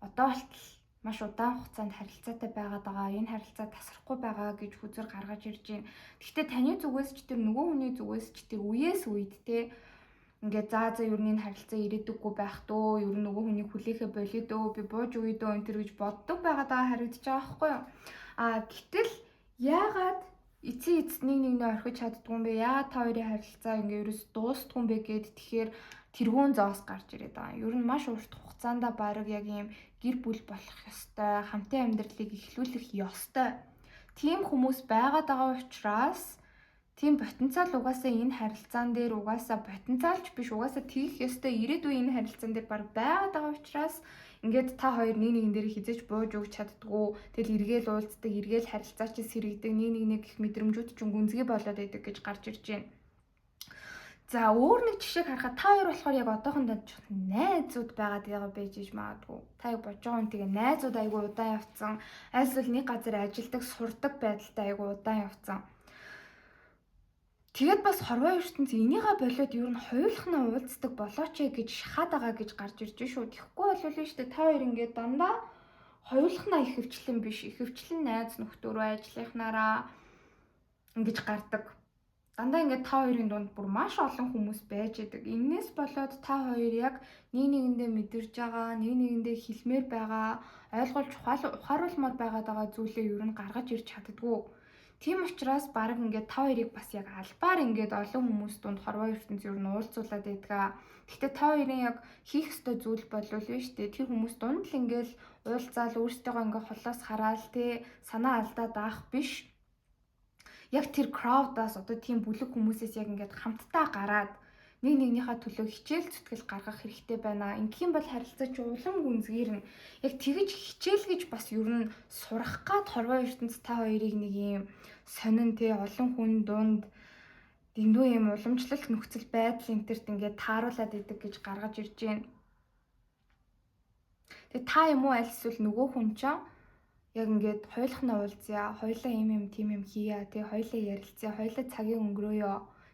одоо болтол маш удаан хугацаанд харилцаатай байгаад байгаа. Энэ харилцаа тасрахгүй байгаа гэж хүзэр гаргаж ирж байна. Гэхдээ таны зүгээс ч тэр нөгөө хүний зүгээс ч тэр үеэс үед те ингээд за ер нь энэ харилцаа ирээдүггүй байх дөө, ер нь нөгөө хүнийг хүлээхэ болио дөө, би бууж өгье дөө энэ төр гэж боддог байгаад байгаа харагдаж байгаа байхгүй юу? Гэтэл яагаад эцэг нэг нэгнээ орхиж чаддгүй юм бэ? Яагаад та хоёрын харилцаа ингээ ерөөс дуустгүй юм бэ гэд тэгэхээр тэргүүн зоос гарч ирээд байгаа. Ер нь маш урт хугацаанд баг яг ийм гэр бүл болох ёстой, хамтын амьдралыг эхлүүлэх ёстой. Тийм хүмүүс байгаад байгаа учраас тийм потенциал угаасаа энэ харилцаан дээр угаасаа потенциалч биш угаасаа тийх ёстой ирээдүйн энэ харилцаан дээр баг байгаад байгаа учраас ингээд та хоёр нэг нэгэн дээр хизээж бууж өгч чаддгүй тэгэл эргээл уулздаг эргээл харилцаач сэргийдэг нэг гих мэдрэмжүүд ч гүнзгий болоод байдаг гэж гарч ирж байна. За өөр нэг жишээг харахад та хоёр болохоор яг одоохондоо найзууд байгаад байгаа байж иж магадгүй. Та яг бодож байгаа юм тэгээ найзууд айгүй удаан явцсан. Айлсвал нэг газар ажилдаг, сурдаг байдалтай айгүй удаан явцсан. Тэгээд бас хорвоо ертөнц энийгээ болоод ер нь хоёулахнаа уулздаг болооч гэж шахаад байгаа гэж гарч ирж шүү. Тэгэхгүй болвол нь штэ та хоёр ингээд дандаа хоёулахнаа ихэвчлэн биш, ихэвчлэн найз нөхдөрөө ажлынхнаараа ингэж гардаг. Дандаа ингээд та хоёрын дунд бүр маш олон хүмүүс байж идэг. Иннээс болоод та хоёр яг нэг нэгэндээ мэдэрж байгаа, нэг нэгэндээ хэлмээр байгаа, ойлгуулж ухааруулмаар байгаа зүйлээ ер нь гаргаж ирж чаддгүй. Тийм учраас баг ингээд та хоёрыг бас яг албаар ингээд олон хүмүүс дунд хорвоо ертөнц ер нь уулзуулаад байдаг. Гэхдээ та хоёрын яг хийх ёстой зүйл болвол нь штэ тэр хүмүүс дунд л ингээд уулзаал өөрсдөө ингээд холоос хараал те санаа алдаад авах биш. Яг тэр crowd-аас одоо тийм бүлэг хүмүүсээс яг ингээд хамтдаа гараад нэг нэгнийхээ төлөө хичээл зүтгэл гаргах хэрэгтэй байна. Ингэхийн бол харилцаач улам гүнзгийрнэ. Яг тэгж хичээл гэж бас ер нь сурах гад хорвоо ертөнц та хоёрыг нэг юм сонин те олон хүн дунд дэндүү юм уламжлалт нөхцөл байдал энтерт ингээд тааруулаад идэг гэж гаргаж ирж байна. Тэгээ та юм уу аль эсвэл нөгөө хүн ч яг ингээд хоёулахнаа уулзъя, хоёулаа юм тийм юм хийя, тий хоёулаа ярилцъя, хоёулаа цагийг өнгөрөөё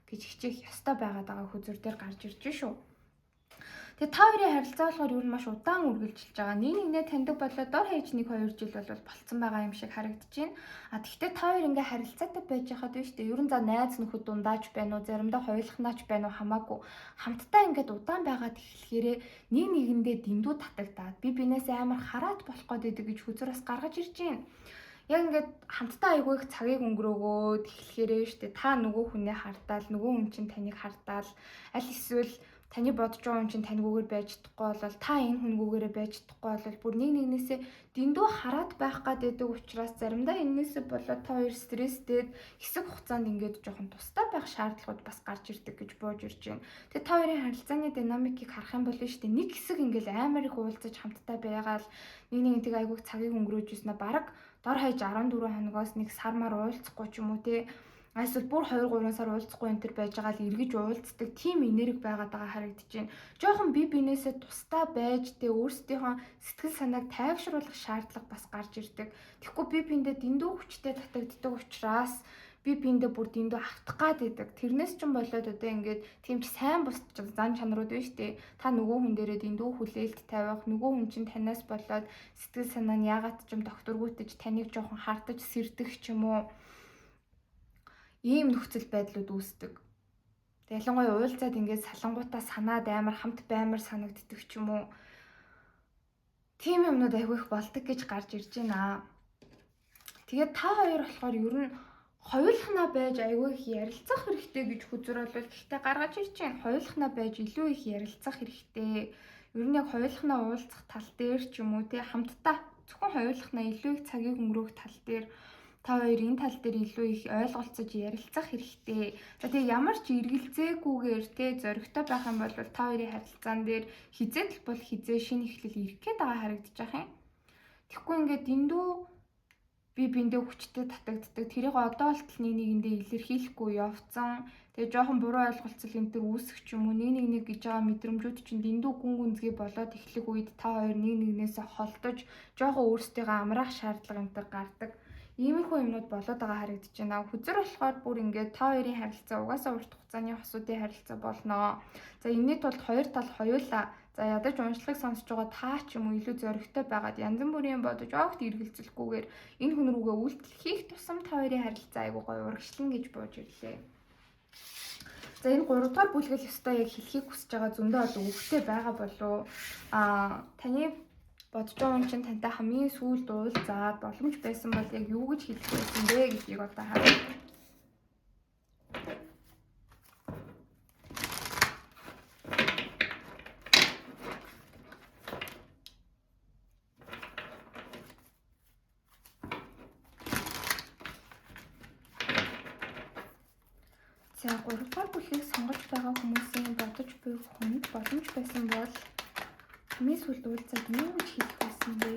гэж хичээх ёстой байгаад байгаа хүзэр дээр гарч ирж шүү. Тэгээ та хоёрын харилцаа болохоор ер нь маш удаан үргэлжилж байгаа. Нэг нэгнээ таньдаг болоод дор хаяж 1-2 жил болцсон байгаа юм шиг харагдаж байна. Тэгэхдээ та хоёр ингээ харилцаатай байж хаад байна шүү дээ. Ер нь за найз нөхөд дундааж байна уу, заримдаа хоёулахнаач байна уу хамаагүй. Хамтдаа ингээд удаан байгаад эхлэхээрээ нэг нэгэндээ дэндүү татагдаад би бинээс амар хараат болох гээд гэж хүзэр бас гаргаж ирж байна. Яг ингээд хамтдаа айгүй их цагийг өнгөрөөгөөд эхлэхээрээ шүү дээ. Та нөгөө хүнээ хардаал, нөгөө хүн чинь таныг хардаал, аль эсвэл таны бодож байгаа хүн чинь таньгүйгээр байж чадахгүй болол та энэ хүнгүүгээрээ байж чадахгүй болол бүр нэг нэгнээсээ дэндүү хараад байх гэдэг учраас заримдаа энээсээ болоод та хоёр стресстэд хэсэг хугацаанд ингээд жоохон тустай байх шаардлагууд бас гарч ирдэг гэж бууж ирж байна. Тэгээ та хоёрын харилцааны динамикийг харах юм бол нь шүү дээ нэг хэсэг ингээд амар их уулзаж хамтдаа байгаал нэг нэгнтэйг айгүйх цагийг өнгөрөөж ирснэ бараг дор хаяж 14 хоногоос нэг сар мар уулзахгүй ч юм уу те эсвэл бүр 2-3 сар уулзахгүй энэ төр байж байгаа л эргэж уулздаг тийм энерги байгаад байгаа харагдаж байна. Жохон бие биенээсээ тустай байж тэ өөрсдийнхөө сэтгэл санааг тайвшруулах шаардлага бас гарч ирдэг. Тэгэхгүй бие биендээ дэндүү хүчтэй татагддаг учраас бие биендээ бүр дэндүү автах гад идэг. Тэрнээс ч юм болоод одоо ингээд тийм ч сайн бус зан чанарууд байна шүү дээ. Та нөгөө хүн дээрээ дэндүү хүлээлт тавих, нөгөө хүн чинь танаас болоод сэтгэл санаа нь яагаад ч юм докторгүйтэж таныг жоохон хардаж сэрдэх ч юм уу. Ийм нөхцөл байдлууд үүсдэг. Тэг ялангуяа уулзаад ингээд салангуудаа санаад амар хамт баймар санагддаг ч юм уу. Тийм юмнууд айгүй их болдог гэж гарч ирж байна. Тэгээд та хоёр болохоор ер нь хоёулахнаа байж айгүй их ярилцах хэрэгтэй гэж хүзэр болвол гэхдээ гаргаж ирж байна. Хоёулахнаа байж илүү их ярилцах хэрэгтэй. Ер нь яг хоёулахнаа уулзах тал дээр ч юм уу те хамтдаа зөвхөн хоёулахнаа илүү их цагийг өнгөрөөх тал дээр та хоёр энэ тал дээр илүү их ойлголцож ярилцах хэрэгтэй. За тэгээ ямар ч эргэлзээгүйгээр те зоригтой байх юм бол та хоёрын харилцаан дээр хизээтэл бол хизээ шинэ эхлэл ирэх гээд байгаа харагдаж байгаа юм. Тэгэхгүй ингээд дэндүү би биндээ хүчтэй татагддаг. Тэрийг одоо болтол нэг нэгэндээ илэрхийлэхгүй явцсан. Тэгээ жоохон буруу ойлголцол энэ төр үүсэх ч юм уу нэг гэж байгаа мэдрэмжүүд чинь дэндүү гүн гүнзгий болоод эхлэх үед та хоёр нэг нэгнээсээ холдож жоохон өөрсдийгөө амраах шаардлага энэ төр гардаг. Иймэрхүү юмнууд болоод байгаа харагдаж байна. Хүзэр болохоор бүр ингээд та хоёрын харилцаа угаасаа урт хугацааны хосуудын харилцаа болноо. За энэний тулд хоёр тал хоёулаа За ядаж уншлагыг сонсож байгаа та ч юм уу илүү зоригтой байгаад янз бүрийн бодож огт эргэлзэлгүйгээр энэ хүн рүүгээ үйлдэл хийх тусам та хоёрын харилцаа айгуу гоё урагшлан гэж бууж ирлээ. За энэ 3 дугаар бүлгэл ёстой яг хэлхийг хүсэж байгаа зөндөө одоо үгтэй байгаа болов таны бодож байгаа юм чинь тантай хамгийн сүүлд уулзаад боломж байсан бол яг юу гэж хэлэх байсан бэ гэдгийг одоо харъя. За 3 дугаар бүлгийг сонгож байгаа хүмүүсийн бодож буй хүнд боломж байсан бол хамгийн сүүлд уулзаад юу гэж хэлэх байсан бэ?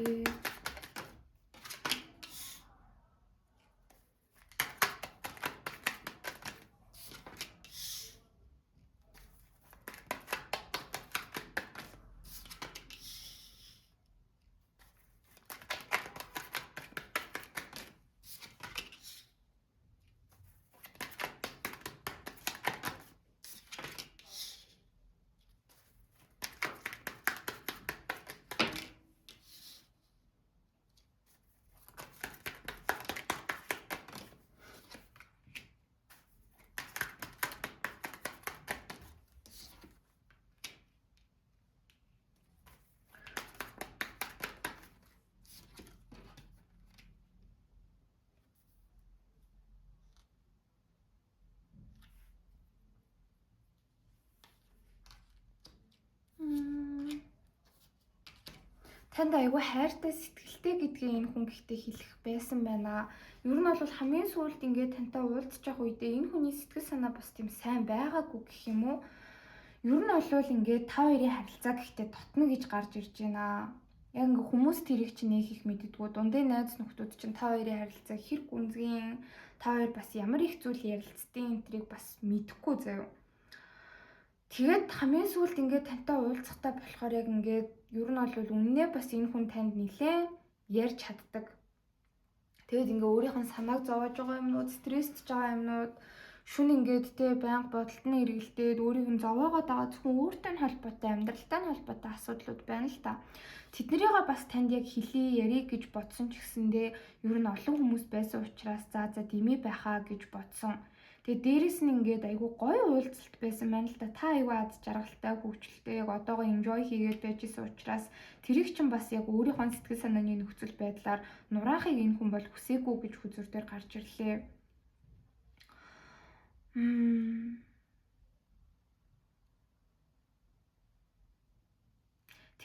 Танд айгүй хайртай сэтгэлтэй гэдгийг энэ хүн гэхдээ хэлэх байсан байна. Ер нь бол хамгийн сүүлд ингээд тантай уулзчих явах үедээ энэ хүний сэтгэл санаа бас тийм сайн байгаагүй гэх юм уу? Ер нь бол ингээд та хоёрын харилцаа гэхдээ тотно гэж гарч ирж байна. Яг ингээ хүмүүс тэрийг чинь нэг их мэддэггүй. Дундын найз нөхдүүд чинь та хоёрын харилцаа хэр гүнзгий, та хоёр бас ямар их зүйл ярилцдیں۔ Энтрийг бас мэдэхгүй заяа. Тэгээд хамгийн сүүлд ингээд тантай уулзахтаа болохоор яг ингээд ер нь бол үннээ бас энэ хүн танд нилээн ярьж чаддаг. Тэгээд ингээ өөрийнх нь санааг зовоож байгаа юмнууд, стрессж байгаа юмнууд, шүн ингээд те байнга бодолд нь эргэлдээд өөрийнх нь зовоогоод байгаа зөвхөн өөртөө холбоотой, амьдралтай холбоотой асуудлууд байна л та. Тэднэрийгээ бас танд яг хэлий ярих гэж бодсон ч гэсэндээ ер нь олон хүмүүс байсан учраас за димий байхаа гэж бодсон. Тэгээ дээрэс нь ингээд айгүй гоё уулзалт байсан байна л да. Та айгүй ад жаргалтай, хөвчлөлтэй яг одоогоо enjoy хийгээд байж исэн учраас тэрийг чинь бас яг өөрийнхөө сэтгэл санааны нөхцөл байдлаар нураахыг энэ хүн бол хүсээгүй гэж хүзүр дээр гарч ирлээ.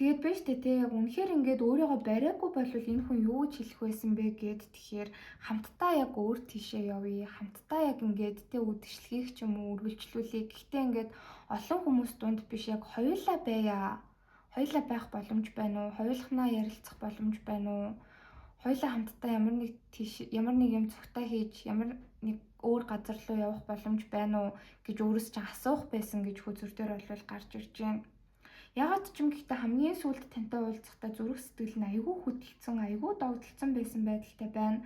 Тэгээд байж тэ яг үнэхээр ингээд өөрийгөө бариагүй болвол энэ хүн юу гэж хэлэх байсан бэ гэд тэгэхээр хамтдаа яг өөр тийшээ явъя. Хамтдаа яг ингээд тэ үдшилхийг ч юм уу үргэлжлүүлэе. Гэхдээ ингээд олон хүмүүс дунд биш яг хоёулаа байя. Хоёулаа байх боломж байна уу? Хоёулахнаа ярилцах боломж байна уу? Хоёулаа хамтдаа ямар нэг юм цогтой хийж ямар нэг өөр газар руу явах боломж байна уу гэж өөрөөс чинь асуух байсан гэж хүзүр дээр бол гарч ирж байна. Ягаад ч юм гэхдээ хамгийн сүүлд тантай уулзахдаа зүрх сэтгэл нь айгүй хөдөлсөн, айгүй догдолцсон байсан байдалтай байна.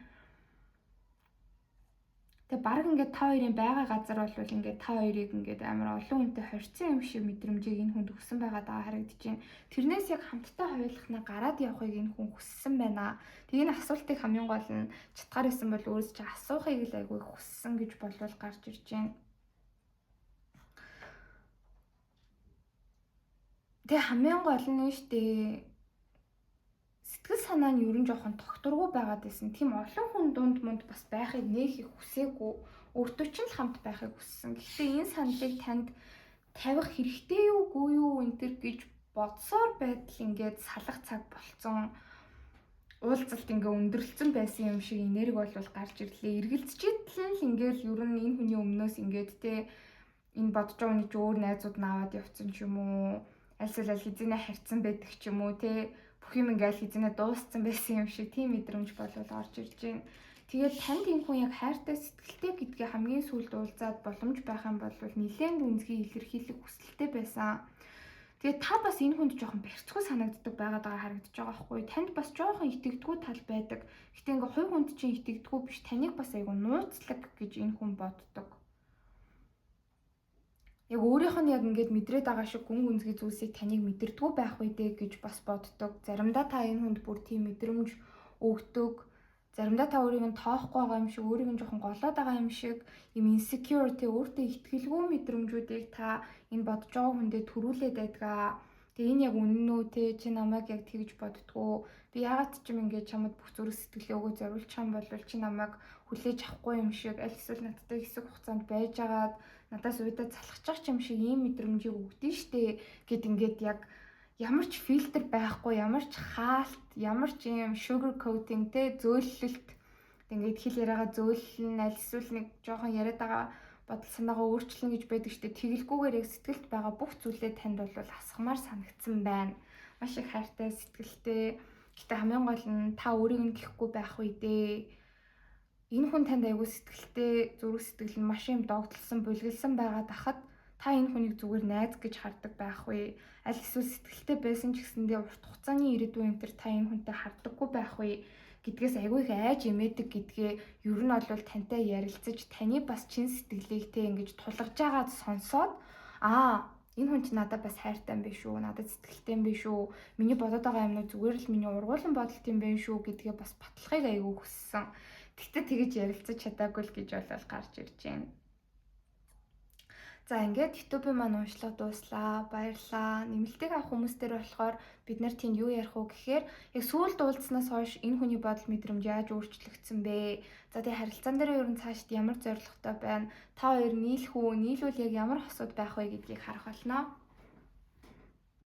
Тэгээ баг ингээд та хоёрын байгаа газар бол ингээд та хоёрыг ингээд амар олон хүнтэй хорьцсон юм шиг мэдрэмжийг энэ хүнд өгсөн байгаа даа харагдаж байна. Тэрнээс яг хамтдаа хойлохнаа гараад явахыг энэ хүн хүссэн байна. Тэгээ энэ асуултыг хамгийн гол нь чатгаар исэн бол өөрөөс чи асуухыг л айгүй хүссэн гэж болвол гарч ирж байна. Тэгээ хамгийн гол нь штэ сэтгэл санаа нь ерөн жоохон тогтургүй байгаад байсан. Тийм олон хүн дунд мунд бас байхыг нээх их хүсээгүй. Өөртөө ч л хамт байхыг хүссэн. Гэхдээ энэ саналыг танд тавих хэрэгтэй юу, үгүй юу энэ төр гэж бодсоор байтал ингээд салах цаг болцсон. Уулзалт ингээ өндөрлцөн байсан юм шиг энерги бол гарч ирлээ. Эргэлзчихэд л ингээл ер нь энэ хүний өмнөөс ингээд те энэ бодож байгаа хүний ч өөр найзууд наваад явцсан ч юм уу. Альсвал хизэнэ харьцсан байдаг ч юм уу те бүх юм ингээл хизэнэ дууссан байсан юм шиг тийм мэдрэмж болвол орж ирж байна. Тэгээд танд энэ хүн яг хайртай сэтгэлтэй гэдгийг хамгийн сүүлд уулзаад боломж байх юм бол нэлээд үнцгий илэрхийлэх хүсэлтэй байсан. Тэгээд та бас энэ хүнд жоохон бэрцгүй санагддаг байгаад байгаа харагдаж байгаа байхгүй. Танд бас жоохон итгэдэггүй тал байдаг. Гэтэ ингээ хувь хүнд чинь итгэдэггүй биш таныг бас айгүй нууцлаг гэж энэ хүн боддог. яг өөрийнх нь яг ингээд мэдрээд байгаа шиг гүн гүнзгий зүйлсийг таныг мэдэрдэггүй байх үү дээ гэж бас боддог. Заримдаа та энэ хүнд бүр тийм мэдрэмж өгдөг. Заримдаа та өөрийг нь тоохгүй байгаа юм шиг, өөрийг нь жоохон голоод байгаа юм шиг, юм insecurity, өөртөө итгэлгүй мэдрэмжүүдийг та энэ бодож байгаа хүндээ төрүүлээд байдгаа. Тэгээ энэ яг үнэн үү те, чи намайг яг тэгж боддгоо. Би яагаад ч юм ингээд чамд бүх зүрх сэтгэлээ өгөө зориулчих юм бол чи намайг хүлээж авахгүй юм шиг, аль эсвэл надтай хэсэг хугацаанд байжгаад надаас уйдаа залхаж юм шиг ийм мэдрэмжийг өгдөн штэ гэд ингээд яг ямар ч фильтр байхгүй, ямар ч хаалт, ямар ч юм sugar coating те зөөлөлт ингээд хэл яриагаа зөөллөн аль эсвэл нэг жоохон яриад байгаа бодол санаагаа өөрчлөн гэж байдаг штэ тэгэлгүйгээр яг сэтгэлд байгаа бүх зүйлээ танд бол асгамаар санагдсан байна. Маш их хайртай сэтгэлтэй. Гэтэ хамгийн гол нь та өөрийг нь гэхгүй байх үедээ энэ хүн танд аягүй сэтгэлтэй, зүрх сэтгэл нь маш юм догдолсон, булгалсан байгаад ахад та энэ хүнийг зүгээр найз гэж хардаг байх вэ? Аль эсвэл сэтгэлтэй байсан ч гэсэндээ урт хугацааны ирээдүйн өнтер та энэ хүнтэй харддаггүй байх вэ гэдгээс аягүй их айж эмээдэг гэдгээ ер нь бол тантай ярилцаж таны бас чин сэтгэлийг те ингэж тулгаж байгаад сонсоод энэ хүн чи надад бас хайртай юм биш үү? Надад сэтгэлтэй юм биш үү? Миний бодоод байгаа юмнууд зүгээр л миний ургуулсан бодолт юм байна шүү гэдгээ бас баталхыг аягүй хүссэн. Тэгтээ тэгэж ярилцаж чадаагүй л гэж бол гарч ирж байна. За ингээд YouTube-ийн маань уншлага дууслаа. Баярлалаа. Нэмэлтийг авах хүмүүстээр болохоор бид нар тэнд юу ярих вэ гэхээр яг сүүлд уулзснаас хойш энэ хүний бодол мэдрэмж яаж өөрчлөгдсөн бэ? За тэгээ харилцаан дээр ер нь цаашд ямар зорилготой байна? Та хоёр нийлэх үү? Нийлвэл яг ямар хосууд байх вэ гэдгийг харах болно.